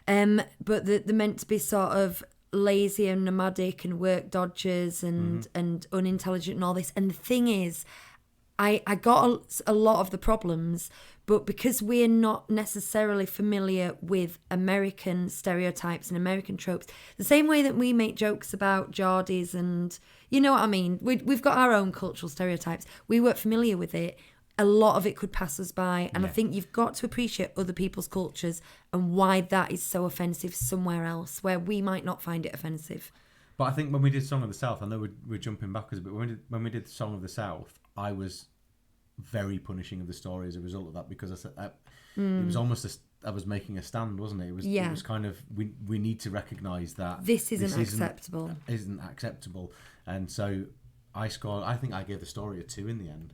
But they're meant to be sort of lazy and nomadic and work dodgers and unintelligent and all this. And the thing is, I got a lot of the problems, but because we're not necessarily familiar with American stereotypes and American tropes, the same way that we make jokes about Geordies and, you know what I mean? We've got our own cultural stereotypes. We weren't familiar with it. A lot of it could pass us by. And I think you've got to appreciate other people's cultures and why that is so offensive somewhere else, where we might not find it offensive.
But I think when we did Song of the South, I know we're jumping backwards, but when we did Song of the South, I was very punishing of the story as a result of that, because I said it was almost I was making a stand, wasn't it? It was kind of we need to recognise that
this isn't acceptable.
Isn't acceptable, and so I think I gave the story a 2 in the end,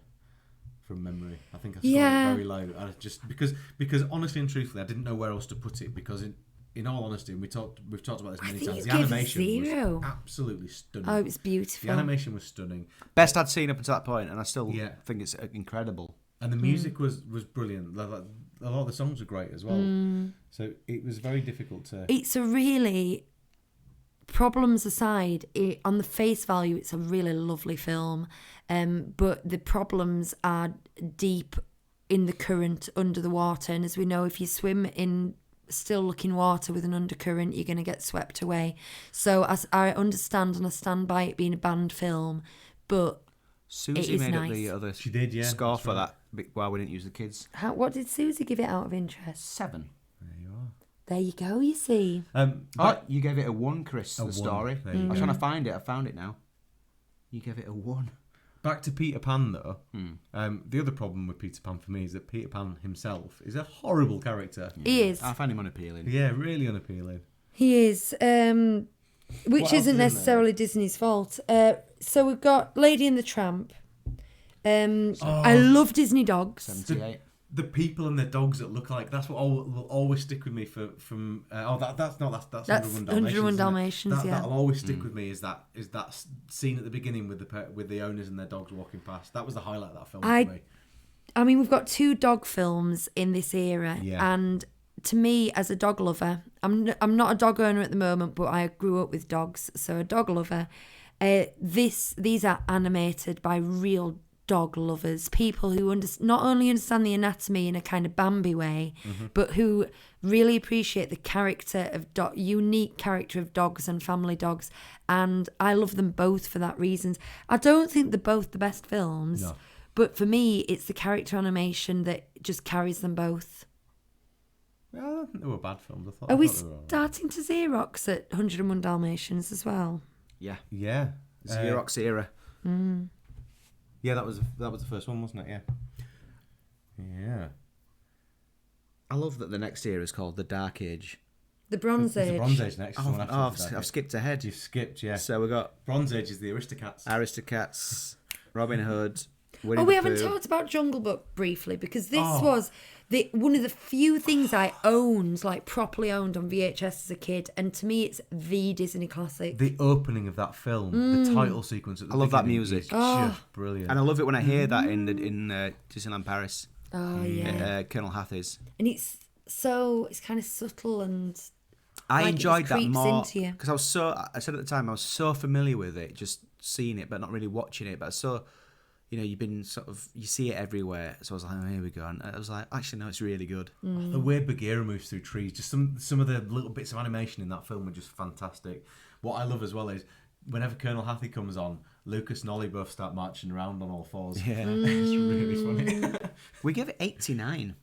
from memory. I think I scored it very low. I just because honestly and truthfully, I didn't know where else to put it, because in all honesty, and we've talked about this many times. The animation was absolutely stunning.
Oh, it was beautiful.
The animation was stunning.
Best I'd seen up until that point, and I still think it's incredible.
And the music was brilliant. A lot of the songs were great as well. So it was very difficult to.
It's a really, problems aside, on the face value, it's a really lovely film. But the problems are deep in the current under the water, and as we know, if you swim in still looking water with an undercurrent, you're going to get swept away. So as I understand and I stand by it being a banned film, but
Susie made up the other
she did,
score for that. Why we didn't use the kids.
What did Susie give it out of interest?
7.
There you are.
There you go. You see.
You gave it a 1, Chris. The
1.
story. I was trying to find it. I found it now. You gave it a 1.
Back to Peter Pan, though. The other problem with Peter Pan for me is that Peter Pan himself is a horrible character.
He is.
I find him unappealing.
Yeah, really unappealing.
He is. Which isn't necessarily Disney's fault. So we've got Lady and the Tramp. I love Disney dogs.
78.
The people and their dogs that look like, that's what will always stick with me from that's
101 Dalmatians.
That'll always stick with me is that scene at the beginning with the owners and their dogs walking past. That was the highlight of that film for me.
I mean, we've got 2 dog films in this era, and to me, as a dog lover, I'm not a dog owner at the moment, but I grew up with dogs, so a dog lover. These are animated by real dog lovers, people who not only understand the anatomy in a kind of Bambi way, but who really appreciate the character of unique character of dogs and family dogs. And I love them both for that reason. I don't think they're both the best films, but for me, it's the character animation that just carries them both.
Yeah, I don't think they were bad films.
Are we starting to Xerox at 101 Dalmatians as well?
Yeah.
Yeah.
Xerox era.
Yeah, that was the first one, wasn't it? Yeah. Yeah.
I love that the next era is called the Dark Age.
The Bronze Age.
The Bronze Age next.
I've skipped ahead.
You've skipped, yeah.
So we got
Bronze Age is the Aristocats.
Robin Hood. Winnie
we
the
haven't
Pooh.
talked about Jungle Book briefly, because this was one of the few things I owned, like properly owned on VHS as a kid, and to me it's the Disney classic.
The opening of that film, the title sequence at the
I love that
beginning
music.
is just brilliant.
And I love it when I hear that in Disneyland Paris.
Oh yeah.
Colonel Hathis.
And it's kind of subtle and
I
Like, it
enjoyed
just
that
creeps
more
into you.
because I said at the time I was so familiar with it, just seeing it but not really watching it. But so, you've been you see it everywhere. So I was like, oh, here we go. And I was like, actually, no, it's really good.
Mm.
The way Bagheera moves through trees, just some of the little bits of animation in that film are just fantastic. What I love as well is whenever Colonel Hattie comes on, Lucas and Ollie both start marching around on all fours.
Yeah.
It's really funny.
We give it 89.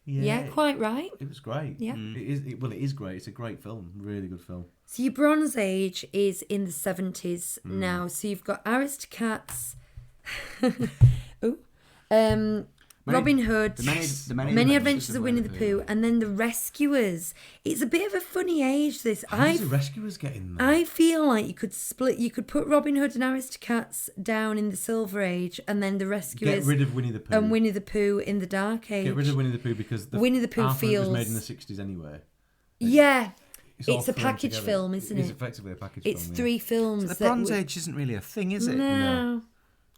Yeah, quite right.
It was great.
Yeah.
It is great. It's a great film. Really good film.
So your Bronze Age is in the 70s now. So you've got Aristocats, Robin Hood,
The
Many Adventures of Winnie the Pooh, and then the Rescuers. It's a bit of a funny age, this.
How does the Rescuers get in there?
I feel like you could put Robin Hood and Aristocats down in the Silver Age, and then the Rescuers
Get rid of Winnie the Pooh.
and Winnie the Pooh in the Dark Age.
Get rid of Winnie the Pooh because
Winnie the Pooh
Arthur
feels-
was made in the 60s anyway.
Yeah,
all
it's a
thrown
package
together.
film, isn't
It's
it?
effectively a package
It's
film.
3 films.
The
that
Bronze
were-
Age isn't really a thing, is it?
No.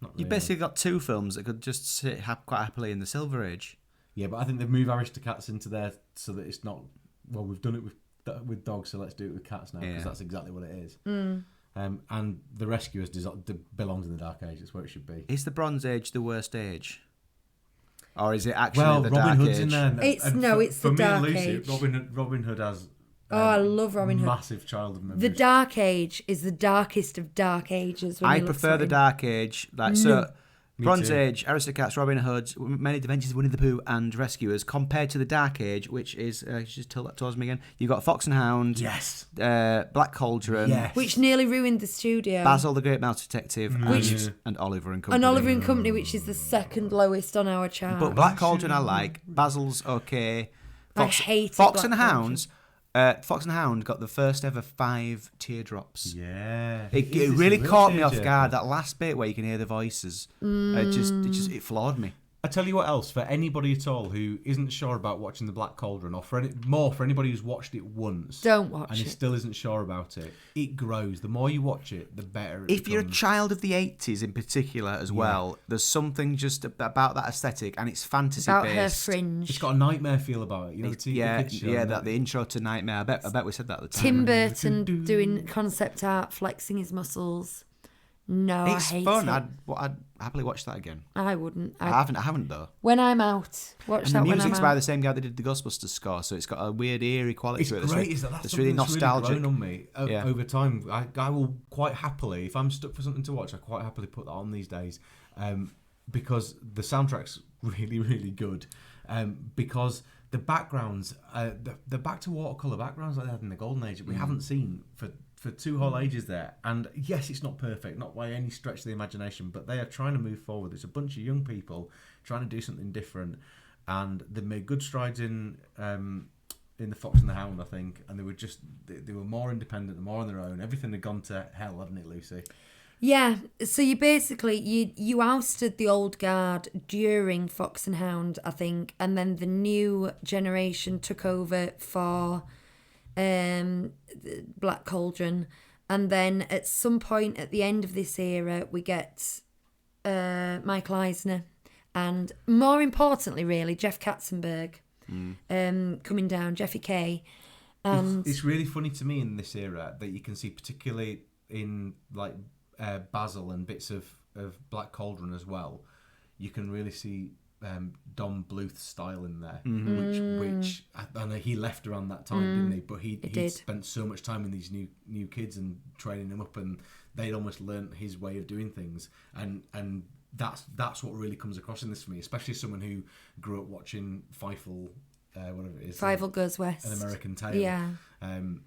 Not
You
really.
basically got 2 films that could just sit quite happily in the Silver Age.
Yeah, but I think they've moved Aristocats into there so that it's not. Well, we've done it with dogs, so let's do it with cats now because
Yeah.
that's exactly what it is. And the Rescuers belongs in the Dark Age. It's where it should be.
Is the Bronze Age the worst age? Or is it actually
Well,
the
Robin
Dark
Hood's
Age?
in there.
It's
for
the
me and
Dark
Lucy,
Age.
Robin Hood has.
I love Robin Hood.
Massive childhood memories.
The Dark Age is the darkest of dark ages. When
I
you look
prefer
at
the
it.
Dark Age. So,
Me
Bronze
too.
Age, Aristocats, Robin Hood, Many Adventures of Winnie the Pooh, and Rescuers, compared to the Dark Age, which is just tell that towards me again. You got Fox and Hound,
Yes.
Black Cauldron,
Yes.
Which nearly ruined the studio.
Basil the Great Mouse Detective,
Which-
and Oliver and Company.
and Oliver and Company, which is the second lowest on our chart.
But Black Cauldron I like. Basil's okay.
I hated
Fox
Black
and
Cauldron.
Hounds. Fox and Hound got the first ever 5 teardrops.
Yeah.
It
It's
really
a real
caught me off
tearjerker.
guard. That last bit where you can hear the voices, it floored me.
I tell you what else, for anybody at all who isn't sure about watching the Black Cauldron, or for anybody who's watched it once,
Don't watch
and he
it.
still isn't sure about it, it grows. The more you watch it, the better it
If you're a
becomes.
child of the 80s in particular as well, there's something just about that aesthetic, and it's fantasy
About her
based.
fringe.
It's got a nightmare feel about it. You know,
Yeah,
the kids show,
yeah,
and
that the intro to Nightmare. I bet we said that at the time.
Tim Burton doing concept art, flexing his muscles. No,
It's
I hate
fun.
it.
I'd happily watch that again.
I wouldn't.
I haven't though.
When I'm out, watch
And
that
the
when I'm
music's by
out.
the same guy that did the Ghostbusters score, so it's got a weird eerie quality
It's
to it.
great,
Really,
is that? That's
that's
something
really
that's
nostalgic.
really grown on me
Yeah.
over time. I will quite happily, if I'm stuck for something to watch, I quite happily put that on these days, because the soundtrack's really, really good. Because the backgrounds, the back to watercolor backgrounds like they had in the Golden Age, we haven't seen for 2 whole ages there. And yes, it's not perfect, not by any stretch of the imagination, but they are trying to move forward. It's a bunch of young people trying to do something different, and they made good strides in the Fox and the Hound, I think, and they were more independent and more on their own. Everything had gone to hell, hadn't it, Lucy?
Yeah, so you basically you ousted the old guard during Fox and Hound, I think, and then the new generation took over for Black Cauldron, and then at some point at the end of this era we get Michael Eisner, and more importantly, really, Jeff Katzenberg coming down, Jeffy K. And
It's really funny to me in this era that you can see, particularly in like Basil and bits of Black Cauldron as well, you can really see Don Bluth's style in there, which I know he left around that time, didn't he? But he
did.
spent so much time with these new kids and training them up, and they'd almost learnt his way of doing things, and that's what really comes across in this for me, especially someone who grew up watching Fievel, whatever it is,
Fievel Goes West.
An American Tale,
Yeah.
and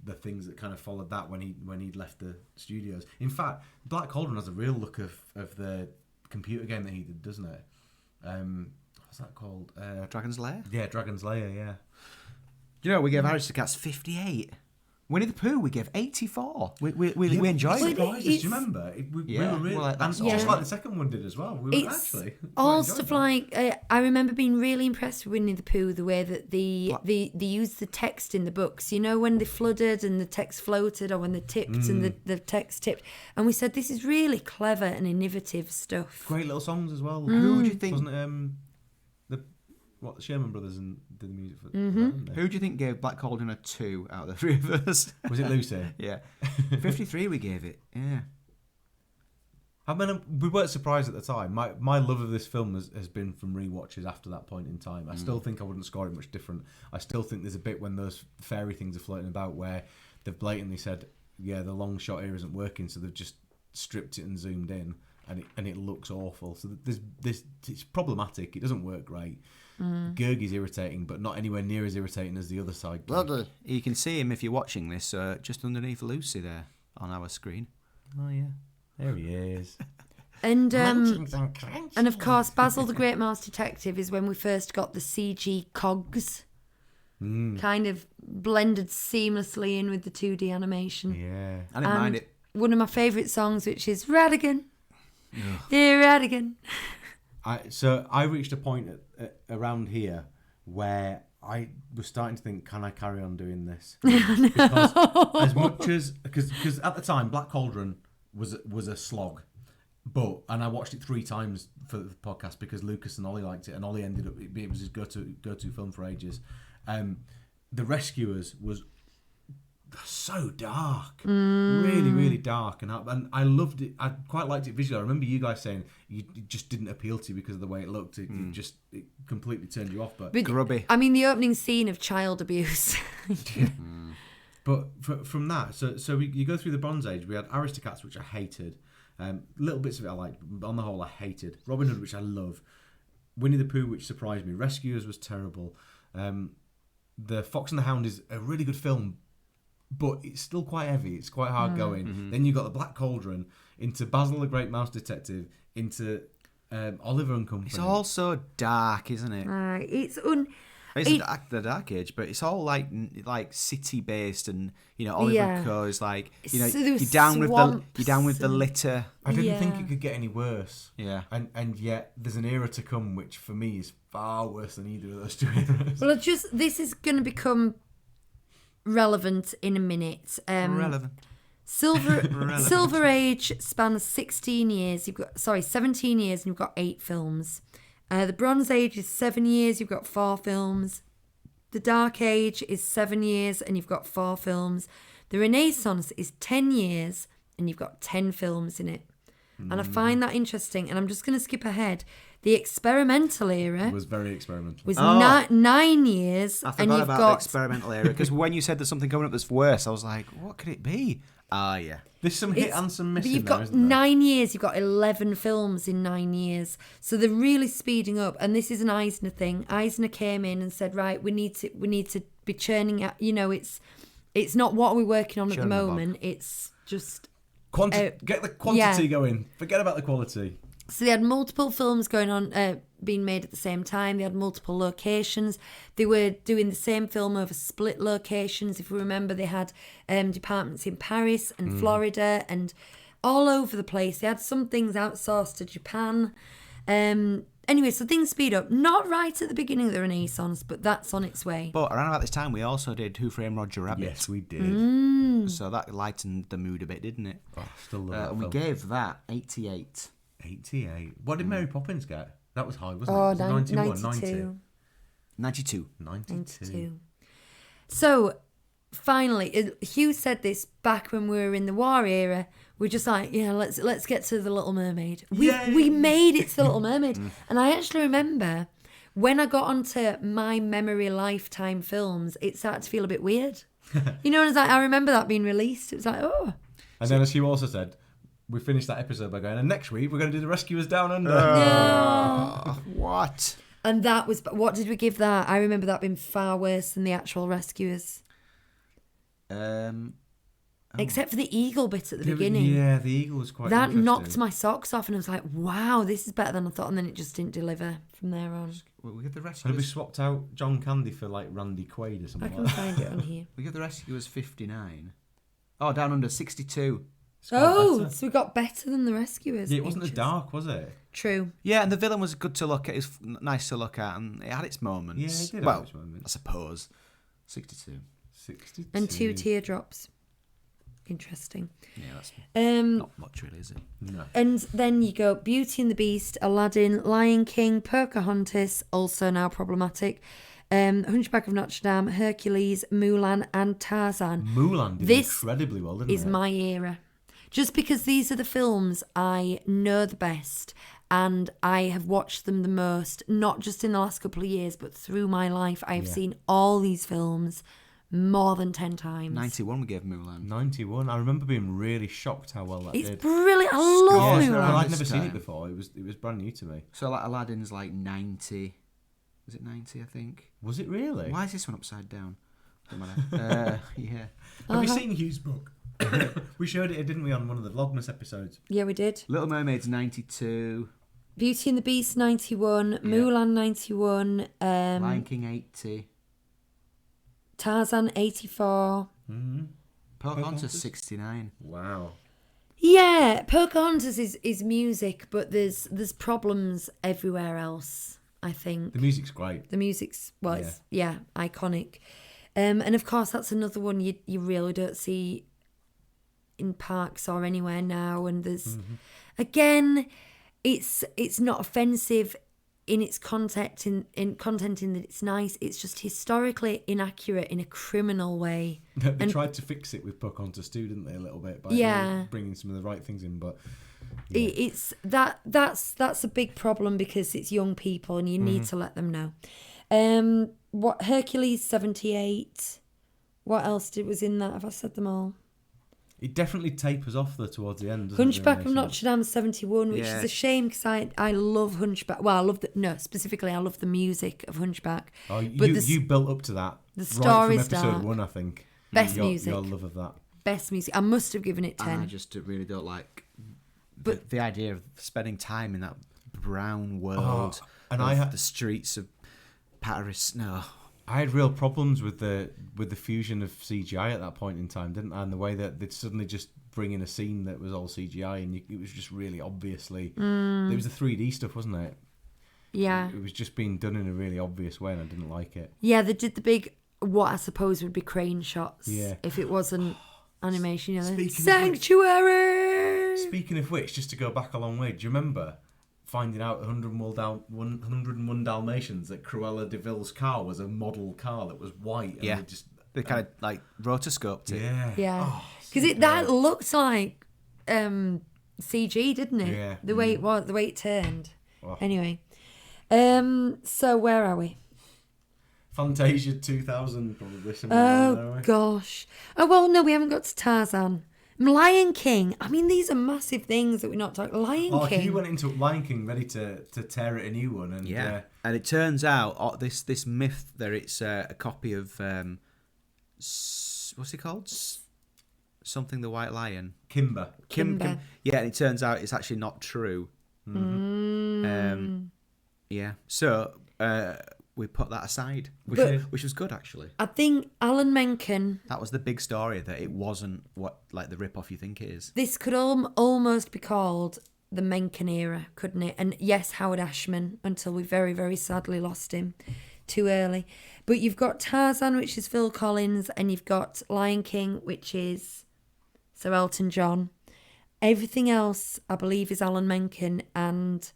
the things that kind of followed that when he'd left the studios. In fact, Black Cauldron has a real look of the computer game that he did, doesn't it? What's that called?
Dragon's Lair.
Yeah, Dragon's Lair. Yeah.
You know, we gave Aristocats 58. Winnie the Pooh, we gave 84. We enjoyed
Well,
it.
Surprised us, do
it's-
you remember? We
Yeah,
were really,
well, that's
and just
awesome.
like the second one did as well. We were
It's
actually
all
quite
stuff
enjoying
like I remember being really impressed with Winnie the Pooh, the way that they used the text in the books. You know, when they flooded and the text floated, or when they tipped and the text tipped. And we said, this is really clever and innovative stuff.
Great little songs as well.
Who would you think?
Wasn't it? what the Sherman Brothers and did the music for.
Who do you think gave Black Cauldron a 2 out of the 3 of us?
Was it Lucy?
Yeah. 53 we gave it. Yeah.
I mean, we weren't surprised at the time. My love of this film has been from rewatches after that point in time. I still think I wouldn't score it much different. I still think there's a bit when those fairy things are floating about where they've blatantly said, yeah, the long shot here isn't working, so they've just stripped it and zoomed in, and it looks awful. So it's problematic. It doesn't work great. Gergie's irritating, but not anywhere near as irritating as the other side.
You can see him if you're watching this just underneath Lucy there on our screen.
Oh yeah, there he is.
And of course, Basil the Great Mouse Detective is when we first got the CG cogs, kind of blended seamlessly in with the 2D animation.
Yeah,
I didn't mind it.
One of my favourite songs, which is Radigan, dear Radigan.
So I reached a point around here where I was starting to think, can I carry on doing this? Because as much as because at the time Black Cauldron was a slog, and I watched it 3 times for the podcast because Lucas and Ollie liked it, and Ollie ended up it was his go to film for ages. The Rescuers was so dark, really, really dark, and I loved it. I quite liked it visually. I remember you guys saying it just didn't appeal to you because of the way it looked. It completely turned you off. But
grubby.
I mean, the opening scene of child abuse.
But from that, so you go through the Bronze Age. We had Aristocats, which I hated. Little bits of it I liked, but on the whole I hated. Robin Hood, which I love. Winnie the Pooh, which surprised me. Rescuers was terrible. The Fox and the Hound is a really good film, but it's still quite heavy. It's quite hard going. Mm-hmm. Then you got the Black Cauldron, into Basil the Great Mouse Detective, into Oliver and Company.
It's all so dark, isn't it?
It's
the Dark Age, but it's all like city based, and Oliver Co is like you're down with the litter.
I didn't think it could get any worse.
Yeah,
and yet there's an era to come which for me is far worse than either of those 2 eras.
Well, this is going to become relevant in a minute.
Relevant.
Silver Age spans 17 years, and you've got 8 films. The Bronze Age is 7 years, you've got 4 films. The Dark Age is 7 years, and you've got 4 films. The Renaissance is 10 years, and you've got 10 films in it. And I find that interesting, and I'm just going to skip ahead. The experimental era
was very experimental.
Was 9 years,
I forgot about the experimental era, because when you said there's something coming up that's worse, I was like, what could it be? Yeah.
There's some hit and some missing.
But you've got 9 years. You've got 11 films in 9 years, so they're really speeding up. And this is an Eisner thing. Eisner came in and said, right, we need to be churning out. It's not what we're working on at the moment. It's just
get the quantity going. Forget about the quality.
So they had multiple films going on, being made at the same time. They had multiple locations. They were doing the same film over split locations. If we remember, they had departments in Paris and Florida and all over the place. They had some things outsourced to Japan. Anyway, so things speed up. Not right at the beginning of the Renaissance, but that's on its way.
But around about this time, we also did Who Framed Roger Rabbit.
Yes, we did.
So that lightened the mood a bit, didn't it?
Oh, still love that film.
We gave that 88.
88. What did Mary Poppins get? That was high, wasn't it?
Oh,
91,
92.
92.
So, finally, Hugh said this back when we were in the war era. We're just like, let's get to The Little Mermaid. We made it to The Little Mermaid. And I actually remember when I got onto My Memory Lifetime films, it started to feel a bit weird. And it's like, I remember that being released. It was like, oh.
And then as you also said, we finished that episode by going, and next week we're going to do The Rescuers Down Under.
No.
What?
And that was, what did we give that? I remember that being far worse than the actual Rescuers. Except for the eagle bit at the beginning.
Yeah, the eagle was quite
that
interesting.
knocked my socks off, and I was like, wow, this is better than I thought. And then it just didn't deliver from there on.
We get the Rescuers.
Had we swapped out John Candy for like Randy Quaid or something
I can
like that?
find it on here.
We get the Rescuers 59. Oh, Down Under 62.
So we got better than the Rescuers.
Yeah, it wasn't as dark, was it?
True.
Yeah, and the villain was good to look at. It was nice to look at, and it had its moments.
Yeah, it did
have
have its moments.
I suppose. 62.
62.
And 2 teardrops. Interesting.
Yeah, that's
Um,
not much, really, is it?
No.
And then you go Beauty and the Beast, Aladdin, Lion King, Pocahontas, also now problematic, Hunchback of Notre Dame, Hercules, Mulan, and Tarzan.
Mulan did
This
incredibly well, didn't
Is
it?
my era. Just because these are the films I know the best and I have watched them the most, not just in the last couple of years, but through my life. I have seen all these films more than 10 times.
91 we gave Mulan.
91. I remember being really shocked how well that
It's
did.
brilliant. I love
Yeah,
Mulan.
around
I'd
this
never seen
time.
it before. It was brand new to me.
So like Aladdin's like 90. Was it 90, I think?
Was it really?
Why is this one upside down? Don't matter. Yeah.
Have you seen Hugh's book? We showed it, didn't we, on one of the Vlogmas episodes?
Yeah, we did.
Little Mermaid's 92.
Beauty and the Beast 91, Mulan 91,
Lion King 80.
Tarzan 84.
Pocahontas 69.
Wow.
Yeah, Pocahontas is music, but there's problems everywhere else, I think.
The music's great.
The music's, well, it's, iconic. And of course, that's another one you really don't see in parks or anywhere now. And there's, again, it's not offensive in its content in that it's nice. It's just historically inaccurate in a criminal way.
They tried to fix it with Pocahontas too, didn't they, a little bit, by bringing some of the right things in, but
It's that's a big problem because it's young people and you need to let them know. What Hercules 78? What else was in that? Have I said them all?
it definitely tapers off though towards the end. Doesn't
Hunchback
it,
of Notre Dame 71, which is a shame because I love Hunchback. Well, I love specifically I love the music of Hunchback.
Oh,
but
you built up to that.
the
right
story's
from episode
dark.
1, I think.
Best
your,
music.
Your love of that.
Best music. I must have given it 10.
And I just really don't like the idea of spending time in that brown world
and
of the streets of Paris. No.
I had real problems with the fusion of CGI at that point in time, didn't I? And the way that they'd suddenly just bring in a scene that was all CGI, and it was just really obviously it was the 3D stuff, wasn't it?
Yeah.
It was just being done in a really obvious way, and I didn't like it.
Yeah, they did the big, what I suppose would be crane shots.
Yeah.
If it wasn't animation,
Speaking of
Sanctuary!
Speaking of which, just to go back a long way, do you remember finding out 101 Dalmatians that Cruella de Vil's car was a model car that was white? And
They kind of like rotoscoped it.
Yeah.
Yeah. Because that looked like CG, didn't it?
Yeah.
The way it was, the way it turned.
Oh.
Anyway. So where are we?
Fantasia 2000, probably. Somewhere around there,
Oh,
right?
gosh. Oh, well, no, we haven't got to Tarzan. Lion King. I mean, these are massive things that we're not talking. Lion King.
You went into Lion King ready to tear it a new one, and
And it turns out this myth that it's a copy of what's it called? Something the White Lion.
Kimber.
Kimber.
Yeah, and it turns out it's actually not true. Yeah. So we put that aside, which was good actually.
I think Alan Menken,
That was the big story, that it wasn't what like the rip off you think it is.
this could almost be called the Menken era, couldn't it? And yes, Howard Ashman, until we very, very sadly lost him too early. But you've got Tarzan, which is Phil Collins, and you've got Lion King, which is Sir Elton John. Everything else, I believe, is Alan Menken, and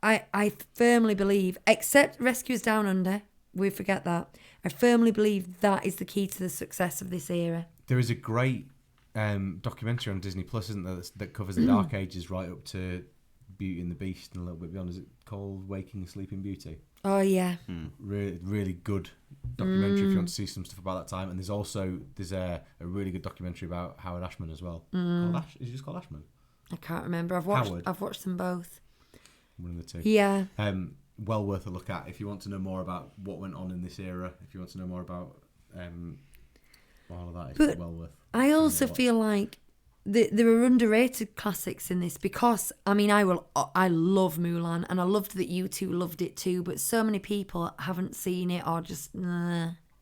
I firmly believe, except Rescuers Down Under, we forget that, I firmly believe that is the key to the success of this era.
There is a great documentary on Disney Plus, isn't there, that covers the Dark Ages right up to Beauty and the Beast and a little bit beyond. Is it called Waking Sleeping Beauty?
Oh, yeah.
Really, really good documentary if you want to see some stuff about that time. And there's a really good documentary about Howard Ashman as well. Is it just called Ashman?
I can't remember. I've watched them both.
One of the two.
Yeah.
Well worth a look at if you want to know more about what went on in this era. If you want to know more about all of that, it's
But
well worth.
I also feel like there are underrated classics in this because, I mean, I love Mulan and I loved that you two loved it too, but so many people haven't seen it or just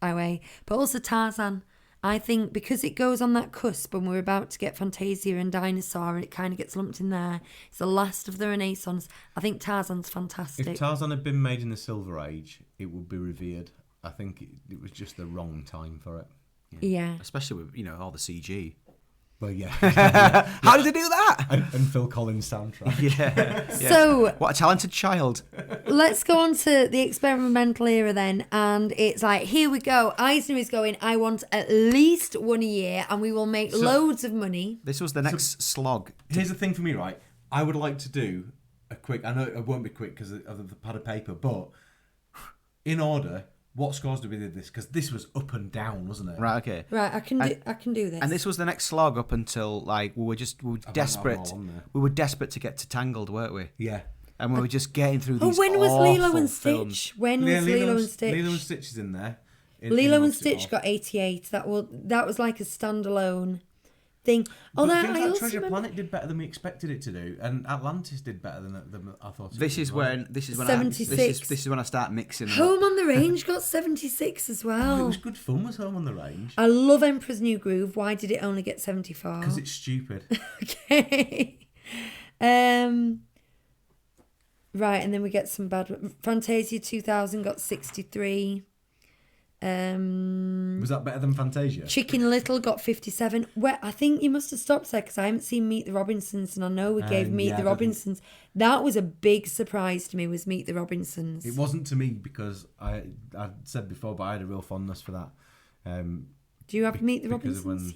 away. But also Tarzan. I think because it goes on that cusp and we're about to get Fantasia and Dinosaur and it kind of gets lumped in there. It's the last of the Renaissance. I think Tarzan's fantastic.
If Tarzan had been made in the Silver Age, it would be revered. I think it was just the wrong time for it.
Yeah.
Especially with all the CG.
Well, yeah.
How did they do that?
and Phil Collins soundtrack.
Yeah.
So
What a talented child.
let's go on to the experimental era then. And it's like, here we go. Eisner is going, I want at least one a year and we will make loads of money.
This was the next slog.
Here's the thing for me, right? I would like to do a quick. I know it won't be quick because of the pad of paper, but in order, what scores do we do this? Because this was up and down, wasn't it?
Right, okay.
Right, I can do this.
And this was the next slog up until like we were desperate.
all on there.
We were desperate to get to Tangled, weren't we?
Yeah.
And we were just getting through
Oh,
these.
when was Lilo
awful
and
films.
Stitch? When
Yeah,
was Lilo and Stitch?
Lilo and Stitch is in there.
Lilo and Stitch got 88. That was like a standalone thing. Oh,
But
that
things
I
like
also
Treasure
remember.
Planet did better than we expected it to do, and Atlantis did better than I thought. It
This
would
is
as well.
when
76.
This is when I start mixing. them
Home
up.
on the Range got 76 as
Oh, it
well.
was good fun. Was Home on the Range?
I love Emperor's New Groove. Why did it only get 74?
Because it's stupid.
Okay. Right, and then we get some bad. Fantasia 2000 got 63.
Was that better than Fantasia?
Chicken Little got 57. Well, I think you must have stopped there because I haven't seen Meet the Robinsons, and I know we gave Meet
yeah,
the
I don't
Robinsons. That was a big surprise to me. Was Meet the Robinsons?
It wasn't to me because I said before, but I had a real fondness for that.
Do you have Meet the
because of
Robinsons?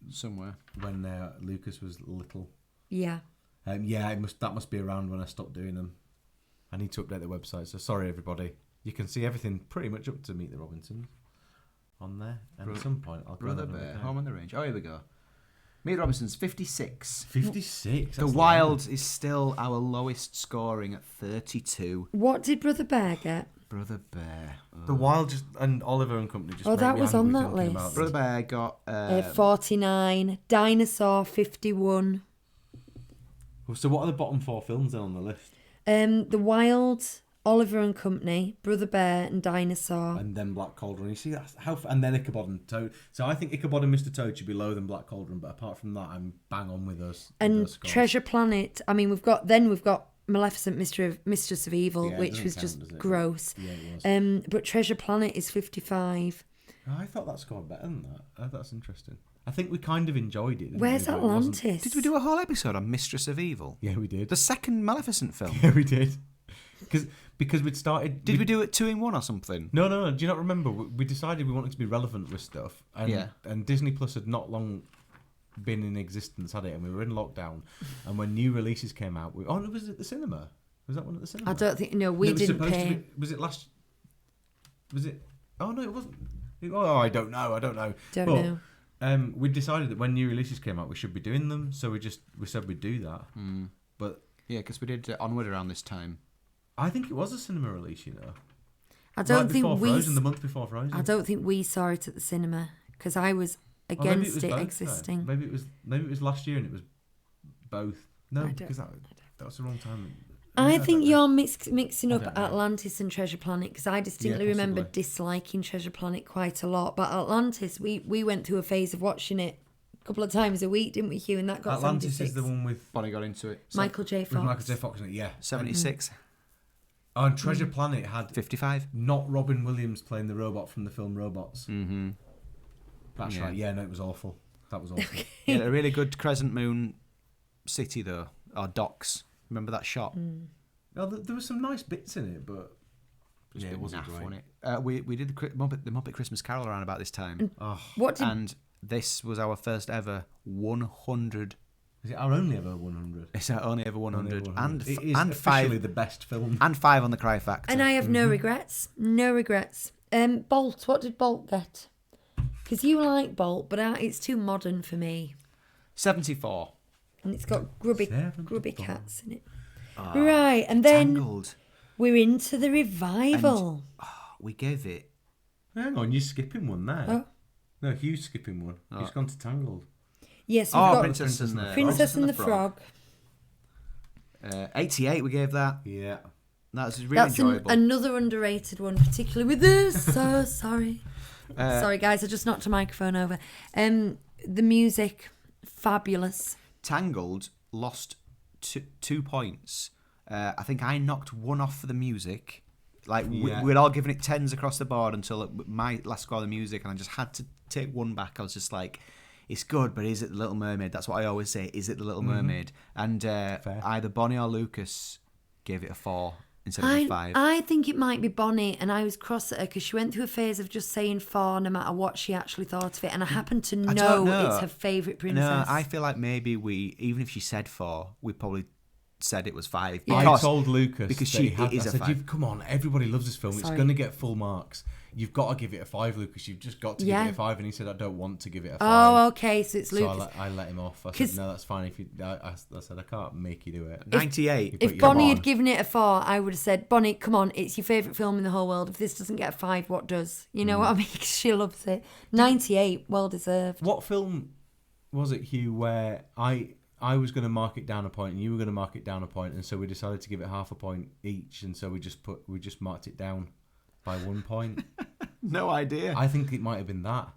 Somewhere.
when Lucas was little.
Yeah.
Yeah, that must be around when I stopped doing them. I need to update the website, so sorry everybody. You can see everything pretty much up to Meet the Robinsons on there, and at some point I'll go
Brother
and have a
Bear,
look
Home on the Range. Oh, here we go. Meet the Robinsons, 56.
56.
The Wild is still our lowest scoring at 32.
What did Brother Bear get?
Brother Bear.
The Wild just and Oliver and Company just.
Oh,
make
that
me
was
angry
on that
thinking
list.
about
Brother
this.
Bear got
49. Dinosaur 51.
So what are the bottom 4 films then on the list?
The Wild, Oliver and Company, Brother Bear, and Dinosaur.
And then Black Cauldron. You see that's how, and then Ichabod and Toad. So I think Ichabod and Mr. Toad should be lower than Black Cauldron, but apart from that, I'm bang on with us.
And
those scores.
Treasure Planet. I mean, we've got Maleficent, Mistress of Evil,
Yeah, it
which
doesn't
was
count,
just
does it?
gross.
Yeah, it was.
But Treasure Planet is 55.
Oh, I thought that scored better than that. Oh, that's interesting. I think we kind of enjoyed it. didn't
Where's
we? But it wasn't-
Atlantis?
Did we do a whole episode on Mistress of Evil?
Yeah, we did.
The second Maleficent film.
Yeah, we did. Because we'd started.
Did we do it 2 in 1 or something?
No. Do you not remember? We decided we wanted to be relevant with stuff, and
Yeah.
and Disney Plus had not long been in existence, had it? And we were in lockdown, and when new releases came out, was it at the cinema? Was that one at the cinema?
I don't think. No, we
It was
didn't
supposed to
pay.
be- was it last? Was it? Oh no, it wasn't. Oh, I don't know.
Don't
But,
know.
We decided that when new releases came out, we should be doing them. So we said we'd do that. But
Yeah, because we did Onward around this time.
I think it was a cinema release, you know.
I don't
Right
think
before
we.
Frozen, the month before Frozen.
I don't think we saw it at the cinema because I was
Or maybe
against
was
it
both, though.
existing.
Maybe it was last year and it was both. No,
I don't-
because that was the wrong time.
I
don't
think
know.
you're mixing
I
up
don't know.
Atlantis and Treasure Planet because I distinctly
Yeah,
remember
possibly.
disliking Treasure Planet quite a lot. But Atlantis, we went through a phase of watching it a couple of times a week, didn't we, Hugh? And that got
Atlantis
76.
is the one with
Bonnie got into it.
Michael J. Fox.
Michael J. Fox in it. Yeah.
76.
Oh, and Treasure Planet had
55.
not Robin Williams playing the robot from the film Robots.
Mm-hmm.
That's
Yeah.
right. Yeah, no, it was awful. That was awful.
Yeah, a really good Crescent Moon city, though. Or docks. Remember that shot?
No, there were some nice bits in it, but
Just
yeah,
a
it
bit
wasn't
naff,
great.
wasn't it? We did the Muppet Christmas Carol around about this time.
Oh,
What did
And this was our first ever 100.
is it our only ever 100?
It's our only ever 100. And,
it is
and
officially
5.
the best film.
And 5 on the Cry Factor.
And I have no regrets. No regrets. Bolt. What did Bolt get? Because you like Bolt, but it's too modern for me.
74.
And it's got grubby
74.
cats in it. Right, and then
Tangled.
we're into the revival.
We gave it.
Hang on, you're skipping one there.
Oh.
No, Hugh's skipping one. He's gone to Tangled.
Yes, we've
Oh,
got
Princess and the
Princess and the Frog.
88 we gave that.
Yeah.
That was really
That's
enjoyable.
another underrated one, particularly with this. So sorry. Sorry, guys, I just knocked a microphone over. The music, fabulous.
Tangled lost 2 points. I think I knocked 1 off for the music. Like
Yeah.
we'd all given it 10s across the board until my last score of the music, and I just had to take 1 back. I was just like, it's good, but is it The Little Mermaid? That's what I always say. Is it The Little Mermaid? And either Bonnie or Lucas gave it a 4 instead of a 5.
I think it might be Bonnie, and I was cross at her because she went through a phase of just saying 4 no matter what she actually thought of it, and I happen to
don't
know
know.
it's her favourite princess.
No, I feel like maybe even if she said 4, we probably said it was 5.
I
Because,
told Lucas
because
that
she
he had,
it is
I
a
said,
5.
"You've come on, everybody loves this film. It's
Sorry.
going to get full marks. You've got to give it a 5, Lucas. You've just got to give it a 5." And he said, "I don't want to give it a 5."
Oh, okay, so it's
So
Lucas.
I let him off. I
'Cause-
said, "No, that's fine. If you," I said, "I can't make you do it."
98.
If
But
Bonnie
come
had
on.
given it a 4, I would have said, Bonnie, come on, it's your favourite film in the whole world. If this doesn't get a 5, what does? You know what I mean? 'Cause she loves it. 98, well deserved.
What film was it, Hugh, where I was going to mark it down a point and you were going to mark it down a point, and so we decided to give it half a point each, and so we just marked it down by 1 point.
No idea.
I think it might have been that.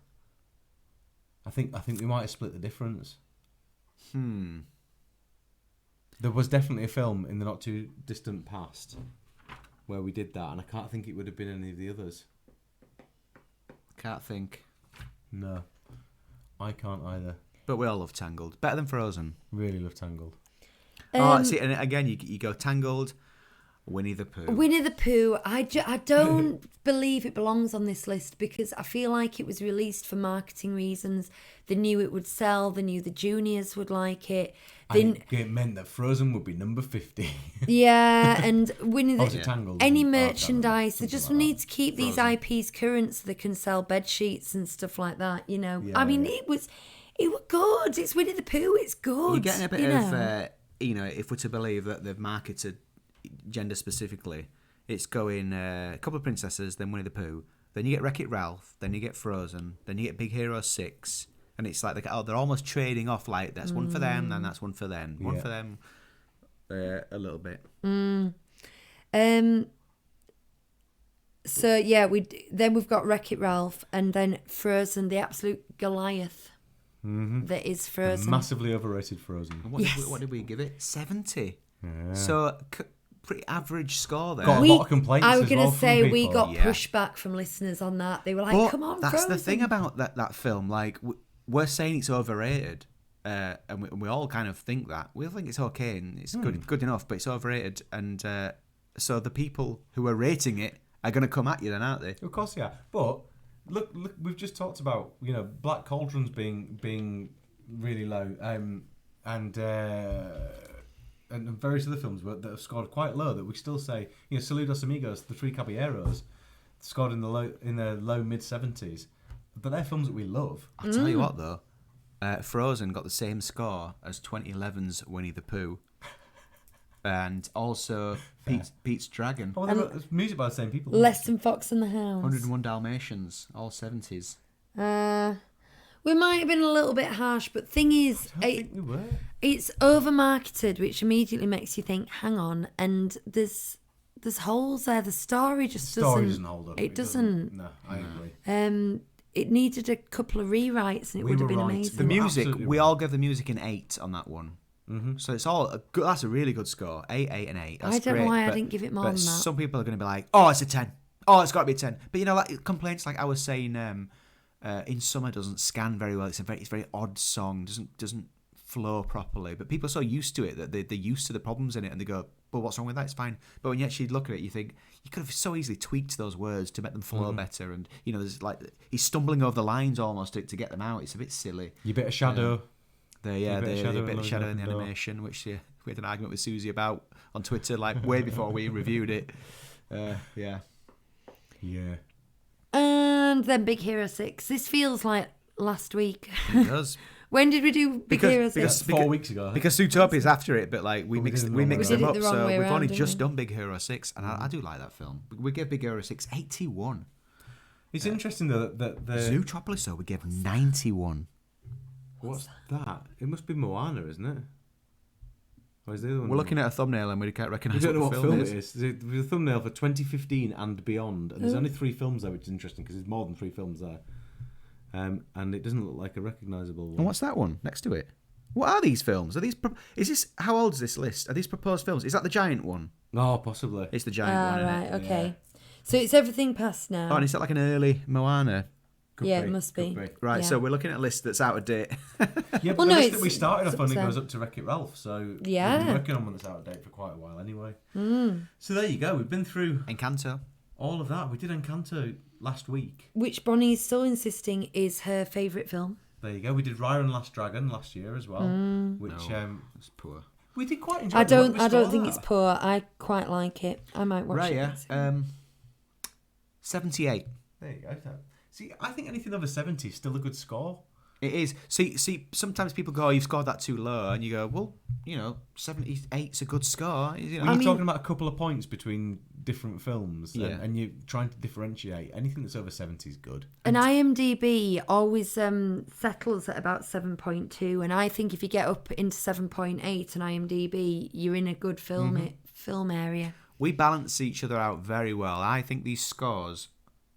I think we might have split the difference. There was definitely a film in the not too distant past where we did that, and I can't think it would have been any of the others.
Can't think.
No, I can't either.
But we all love Tangled. Better than Frozen.
Really love Tangled.
See, and again, you go Tangled, Winnie the Pooh.
Winnie the Pooh, I don't believe it belongs on this list because I feel like it was released for marketing reasons. They knew it would sell. They knew the juniors would like it.
It meant that Frozen would be number 50.
Yeah, and Winnie
Oh, is
the
it Tangled?
any
Oh,
merchandise. They
something
just
like
need
that.
to keep these
Frozen.
IPs current so they can sell bed sheets and stuff like that. You know,
Yeah,
I mean,
yeah.
it was good. It's Winnie the Pooh. It's good.
You're getting a bit
you
of,
know.
if we're to believe that they've marketed gender specifically, it's going a couple of princesses, then Winnie the Pooh, then you get Wreck-It Ralph, then you get Frozen, then you get Big Hero 6, and it's like they're almost trading off, like that's one for them, then that's one for them, one
Yeah.
for them, a little bit.
So yeah, we've got Wreck-It Ralph, and then Frozen, the absolute Goliath that is Frozen.
Massively overrated Frozen.
And what,
Yes.
what did we give it? 70. So pretty average score there.
Got a lot of complaints
I was
as
going
well
to
from
say we
people.
got
Yeah.
pushback from listeners on that. They were like,
But
"Come on,
that's the
Frozen."
thing about that film. Like we're saying it's overrated, and we all kind of think that. We think it's okay and it's good enough, but it's overrated. And so the people who are rating it are going to come at you, then, aren't they?
Of course, yeah. But look, we've just talked about Black Cauldron's being really low, and various other films that have scored quite low that we still say, Saludos Amigos, The Three Caballeros, scored in the low mid 70s, but they're films that we love.
I'll tell you what, though, Frozen got the same score as 2011's Winnie the Pooh, and also Pete's Dragon.
Oh, it's music by the same people.
Less Than Fox and the Hounds.
101 Dalmatians, all 70s.
We might have been a little bit harsh, but thing is,
I don't think we were.
it's over marketed, which immediately makes you think, hang on, and there's holes there. The story just
Story
doesn't.
doesn't hold up.
It doesn't.
No, I agree.
It needed a couple of rewrites, and it
We
would have
were
been
right.
amazing.
The
You're
music,
absolutely
we
right.
all gave the music an 8 on that one.
Mm-hmm.
So it's all that's a really good score. 8, 8, and 8. That's
I don't know
great,
why I
but-
didn't give it more
but
than that.
Some people are going to be like, "Oh, it's a 10. Oh, it's got to be a 10." But like complaints like I was saying, In Summer doesn't scan very well. It's very odd song. Doesn't flow properly. But people are so used to it that they're used to the problems in it, and they go, "Well, what's wrong with that? It's fine." But when you actually look at it, you think you could have so easily tweaked those words to make them flow better. And there's like he's stumbling over the lines almost to get them out. It's a bit silly.
You bit of Shadow.
The
bit of Shadow
bit
in
of shadow in the
Love and Door.
animation, which we had an argument with Susie about on Twitter, like way before we reviewed it. Yeah.
Yeah.
And then Big Hero 6. This feels like last week.
It does.
When did we do Big Hero 6?
4 weeks ago.
Because Zootopia's after it, but like we
But we
mixed
did it
we
the wrong
mixed
way
them
around.
up.
We did it the wrong
So
way
we've
around,
only
didn't
just
we?
done Big Hero 6, and I do like that film. We gave Big Hero 6 81.
It's interesting though that the
Zootropolis, though, we gave 91.
what's that? It must be Moana, isn't it? Or is the other one?
We're looking at a thumbnand and we can't
We
recognise
don't know
what
what
the
film
film
it
is.
is. There's a thumbnail for 2015 and beyond, and there's only 3 films there, which is interesting because there's more than 3 films there, and it doesn't look like a recognisable one.
And what's that one next to it? What are these films? Are these? Is this? How old is this list? Are these proposed films? Is that the giant one?
Oh, possibly.
It's the giant one. Isn't
right,
it?
okay. So it's everything past now.
Oh, and is that like an early Moana?
Could
Yeah,
be,
it must
could
be.
Right,
Yeah.
so we're looking at a list that's out of date.
Yeah, but
Well,
the
no,
list that we
it's-
started off
it's
only
up
goes
there.
up to Wreck-It Ralph, so we've
Yeah.
been working on one that's out of date for quite a while anyway. So there you go. We've been through
Encanto.
all of that. We did Encanto last week.
Which Bonnie's still insisting is her favourite film.
There you go. We did Raya and Last Dragon last year as well, which
It's poor.
we did quite enjoy.
I
What did
don't
we
I don't
score
think
that?
it's poor. I quite like it. I might watch it.
Raya, 78.
There you go. See, I think anything over 70 is still a good score.
It is. See, sometimes people go, oh, you've scored that too low, and you go, well, 78's a good score. You know?
When you're talking about a couple of points between different films,
Yeah.
and you're trying to differentiate, anything that's over 70 is good.
And IMDb always settles at about 7.2, and I think if you get up into 7.8 on IMDb, you're in a good film area.
We balance each other out very well. I think these scores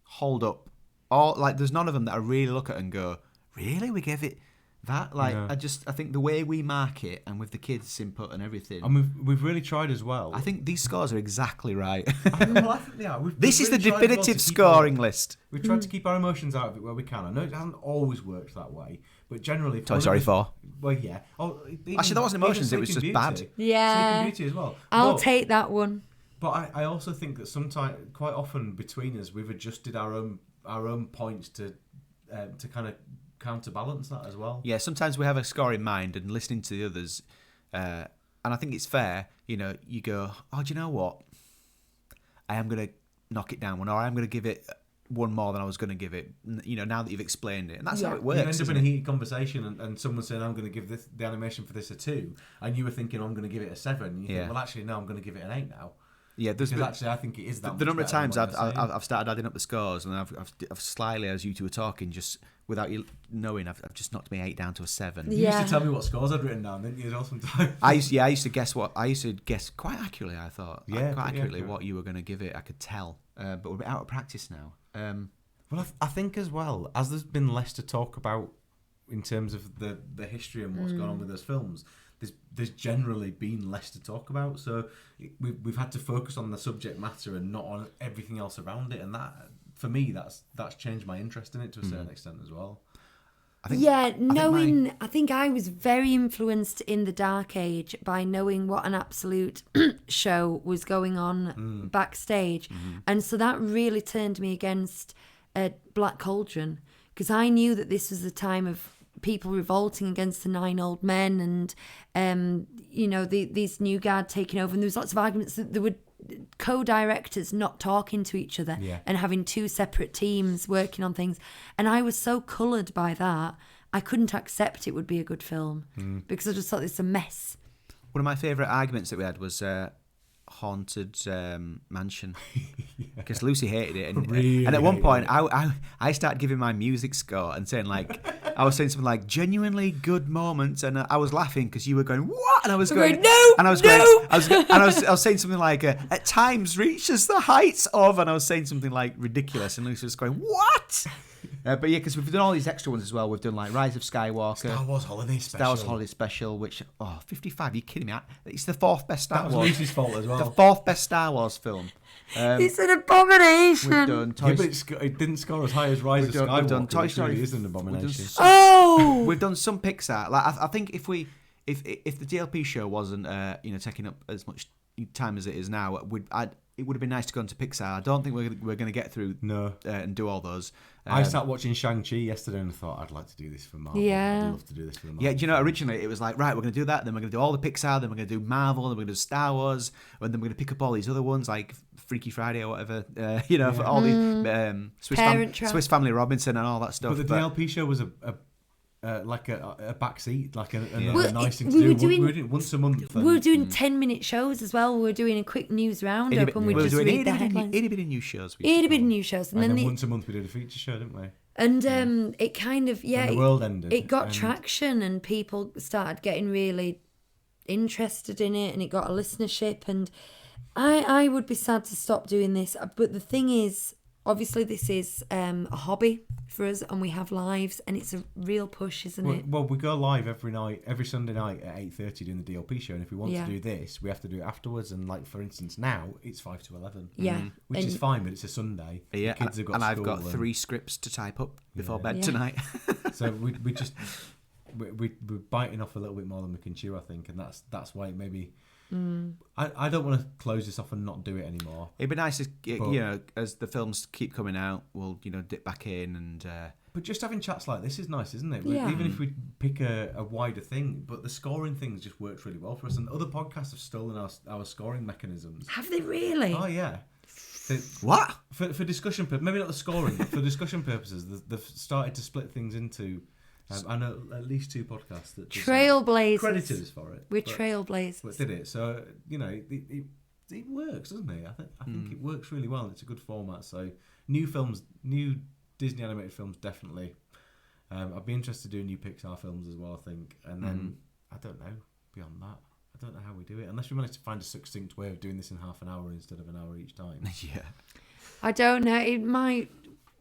hold up. All there's none of them that I really look at and go, really, we gave it that.
No.
I think the way we mark it and with the kids' input and everything,
And we've really tried as well.
I think these scores are exactly right.
I think they are.
This is the
really tried as well
definitive
to keep
scoring list.
We've tried to keep our emotions out of it where we can. I know it hasn't always worked that way, but generally...
Toy Story 4.
Well, yeah. Oh,
Actually, that wasn't emotions, it was
Sleeping
just bad.
Beauty.
Yeah.
Sleeping Beauty as well.
I'll
But-
take that one.
But I also think that sometimes, quite often between us, we've adjusted our own points to kind of counterbalance that as well.
Yeah, sometimes we have a score in mind and listening to the others, and I think it's fair. You go, oh, do you know what? I am going to knock it down one, or I'm going to give it one more than I was going to give it. Now that you've explained it, and that's how it
You
works.
end up
isn't
in a
it?
heated conversation and someone saying, I'm going to give the animation for this a 2, and you were thinking, I'm going to give it a 7, and you
Yeah.
think, well, actually, no, I'm going to give it an 8 now.
Yeah, there's
Because actually, I think it is that
the
much
number of
better than
times
what you're saying.
I've started adding up the scores, and I've slyly, as you two were talking, just without you knowing, I've just knocked my 8 down to a 7.
You used
Yeah.
to tell me what scores I'd written down, didn't you, as well sometimes?
I used to guess quite accurately. I thought,
Yeah,
quite
pretty
accurately
accurate.
what you were going to give it. I could tell, but we're a bit out of practice now.
Well, I think as well, as there's been less to talk about in terms of the history and what's gone on with those films, there's generally been less to talk about. So we've had to focus on the subject matter and not on everything else around it. And that, for me, that's changed my interest in it to a certain extent as well.
I think,
I think I was very influenced in the Dark Age by knowing what an absolute show was going on backstage. And so that really turned me against Black Cauldron, because I knew that this was a time of people revolting against the 9 old men and, these new guard taking over. And there was lots of arguments that there were co-directors not talking to each other and having 2 separate teams working on things. And I was so coloured by that, I couldn't accept it would be a good film because I just thought it's a mess.
one of my favourite arguments that we had was Haunted Mansion, because Lucy hated it, and at one point I started giving my music score and saying I was saying something like genuinely good moments, and I was laughing because you were going what, and I was going
no,
and I was
no.
going, I was saying something like at times reaches the heights of, and I was saying something like ridiculous, and Lucy was going what. But yeah, because we've done all these extra ones as well. We've done Rise of Skywalker,
Star Wars Holiday Special.
Star Wars Holiday Special, which 55. Are you kidding me? It's the 4th best Star
That was
Wars.
Lucy's fault as well.
The 4th best Star Wars film.
It's an abomination.
We've done Toy
Yeah, but it didn't score as high as Rise of Skywalker.
we've done Toy
which
Story.
really is an
We've done
abomination.
Oh,
We've done some Pixar. I think if the DLP show wasn't taking up as much time as it is now, it would have been nice to go into Pixar. I don't think we're going to get through and do all those.
I sat watching Shang-Chi yesterday and thought I'd like to do this for Marvel.
Yeah.
I'd love to do this for Marvel.
Yeah, do you know, originally it was like, right, we're going to do that, then we're going to do all the Pixar, then we're going to do Marvel, then we're going to do Star Wars, and then we're going to pick up all these other ones like Freaky Friday or whatever, for all the Swiss Family Robinson and all that stuff.
But the DLP show was like a backseat, like another
Well,
nice thing
we
to do.
were doing-
We were doing once a month.
we were doing 10-minute shows as well. We were doing a quick news roundup and we'd just read the headlines.
Itty bitty news shows.
It'd been new shows, and
And then
then
once a month we did a feature show, didn't we?
it kind of
And the world ended.
It got
and
traction, and people started getting really interested in it, and it got a listenership. And I would be sad to stop doing this, but the thing is, obviously this is a hobby for us, and we have lives, and it's a real push, isn't it?
Well, we go live every Sunday night at 8:30 doing the DLP show, and if we want
Yeah.
to do this, we have to do it afterwards. And like for instance, now it's 5 to 11.
Yeah.
Which is fine, but it's a Sunday.
Yeah,
The kids have got
and I've
school
got 3 scripts to type up before bed
Yeah.
tonight.
So we just we're biting off a little bit more than we can chew, I think, and that's why maybe. I don't want to close this off and not do it anymore.
It'd be nice, as
But-
you know, as the films keep coming out, we'll dip back in and.
But just having chats like this is nice, isn't it?
Yeah.
Even if we pick a wider thing, but the scoring things just works really well for us. And other podcasts have stolen our scoring mechanisms.
Have they really?
Oh yeah.
What?
For discussion purposes, maybe not the scoring, but for discussion purposes, they've started to split things into. I know at least 2 podcasts that just
Trailblazers.
credited us for it.
We're
but-
trailblazers.
But did it? So it works, doesn't it? I think it works really well. It's a good format. So new Disney animated films definitely. I'd be interested to do new Pixar films as well. I think, and then I don't know beyond that. I don't know how we do it unless we manage to find a succinct way of doing this in half an hour instead of an hour each time.
Yeah.
I don't know.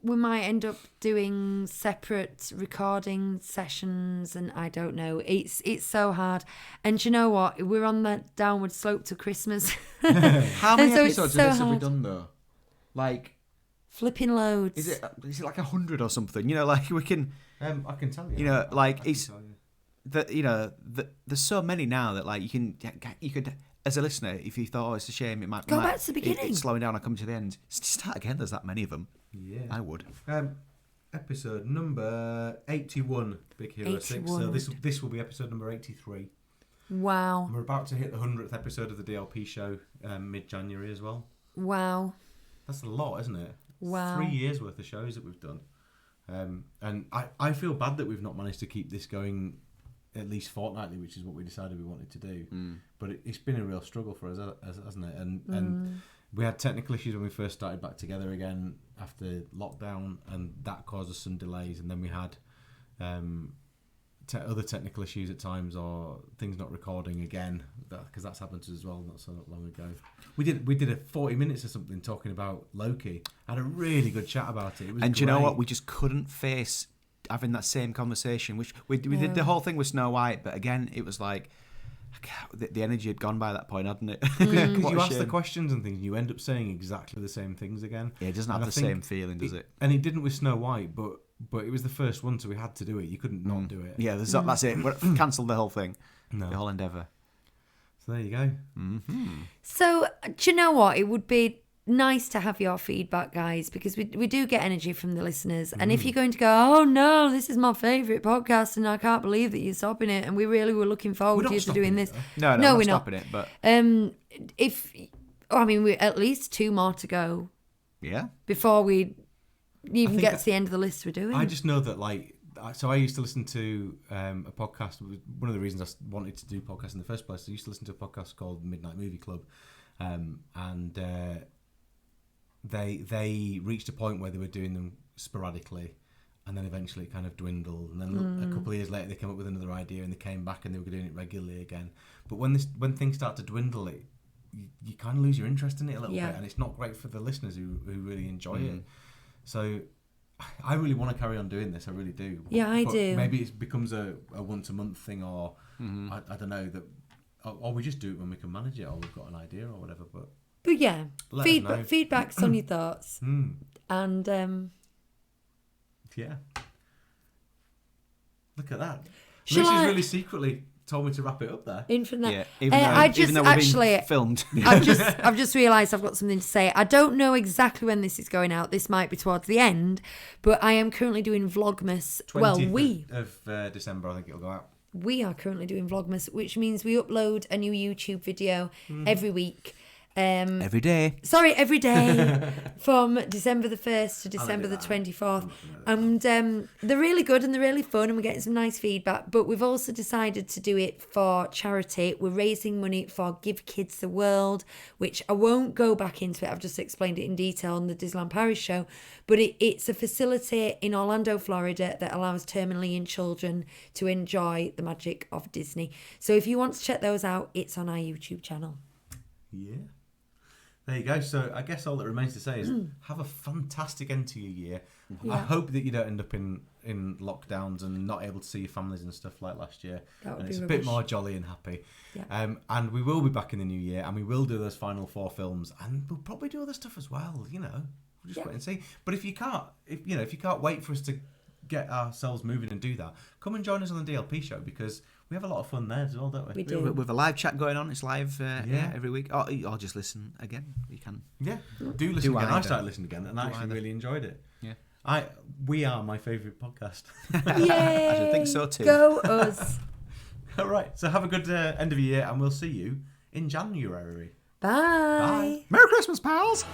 We might end up doing separate recording sessions, and I don't know. It's so hard. And do you know what? We're on that downward slope to Christmas.
How many
And so it's
episodes
so
of this have we
hard.
done though? Like,
Flipping loads.
is it like 100 or something? Like we can,
I can tell you.
You know, like,
I can
it's-
tell you.
there's so many now that like you could. As a listener, if you thought, it's a shame, it might
Go back to the beginning.
It's slowing down and coming to the end. Start again. There's that many of them.
Yeah.
I would.
Episode number 81, Big Hero 6. So
81.
this will be episode number 83.
Wow.
And we're about to hit the 100th episode of the DLP show mid-January as well.
Wow.
That's a lot, isn't it?
Wow.
3 years worth of shows that we've done. And I feel bad that we've not managed to keep this going at least fortnightly, which is what we decided we wanted to do. But it's been a real struggle for us, hasn't it? And we had technical issues when we first started back together again after lockdown, and that caused us some delays. And then we had other technical issues at times, or things not recording again, because that's happened to us as well not so long ago. We did a 40 minutes or something talking about Loki. Had a really good chat about it. It was
And do you know
great.
what? We just couldn't face having that same conversation. Which we did the whole thing with Snow White, but again, it was like the energy had gone by that point, hadn't it?
Because
What
you
a
ask the
shame.
questions and things, and you end up saying exactly the same things again.
Yeah, it doesn't have
And I
the
think
same feeling, does it?
And it didn't with Snow White, but it was the first one, so we had to do it. You couldn't not do it.
Yeah, that's it. Cancel the whole thing,
No.
the whole endeavour.
So there you go.
So, do you know what? It would be nice to have your feedback, guys, because we do get energy from the listeners. And if you're going to go, oh no, this is my favourite podcast and I can't believe that you're stopping it, and we really were looking forward
We're
to
not
you to doing
stopping
this.
it,
No,
No,
we're
we're
not
not.
stopping it, but
We at least 2 more to go
yeah.
before we even
think
get to the end of the list we're doing.
I just know that, so I used to listen to a podcast. One of the reasons I wanted to do podcasts in the first place, I used to listen to a podcast called Midnight Movie Club, and they reached a point where they were doing them sporadically, and then eventually it kind of dwindled. And then a couple of years later, they came up with another idea, and they came back and they were doing it regularly again. But when things start to dwindle, you kind of lose your interest in it a little
Yeah.
bit, and it's not great for the listeners who really enjoy it. So I really want to carry on doing this. I really do.
Yeah, I
But
do.
Maybe it becomes a once a month thing, or I don't know, that, or we just do it when we can manage it, or we've got an idea or whatever. But
yeah,
Let us know.
feedback's on your thoughts.
mm,
And
yeah, look at that.
Shall
Lucy's
I-
really secretly told me to wrap it up there.
infinite.
Yeah, even
I just
though we're being
actually
filmed.
I've just realised I've got something to say. I don't know exactly when this is going out. This might be towards the end, but I am currently doing Vlogmas. Well,
20th of December, I think it'll go out.
we are currently doing Vlogmas, which means we upload a new YouTube video every week.
Every day.
Sorry, every day from December the 1st to December the 24th. And they're really good and they're really fun, and we're getting some nice feedback. But we've also decided to do it for charity. We're raising money for Give Kids the World, which I won't go back into it. I've just explained it in detail on the Disneyland Paris show. But it's a facility in Orlando, Florida that allows terminally ill children to enjoy the magic of Disney. So if you want to check those out, it's on our YouTube channel.
Yeah. There you go. So I guess all that remains to say is have a fantastic end to your year. I
Yeah.
hope that you don't end up in lockdowns and not able to see your families and stuff like last year.
That would
And
be
it's a
rubbish.
bit more jolly and happy.
Yeah.
And we will be back in the new year, and we will do those final 4 films, and we'll probably do other stuff as well. You know, we'll just
Yeah.
wait and see. But if you can't wait for us to get ourselves moving and do that, come and join us on the DLP show, because we have a lot of fun there as well, don't we?
We do.
With a live chat going on, it's live every week. Or just listen again. You can.
Yeah, do listen
Do
again. I
either.
started listening again, and I actually
either.
really enjoyed it.
Yeah.
We are my favourite podcast.
Yay!
I should think so too.
Go us.
All right, so have a good end of the year, and we'll see you in January.
Bye.
Merry Christmas, pals!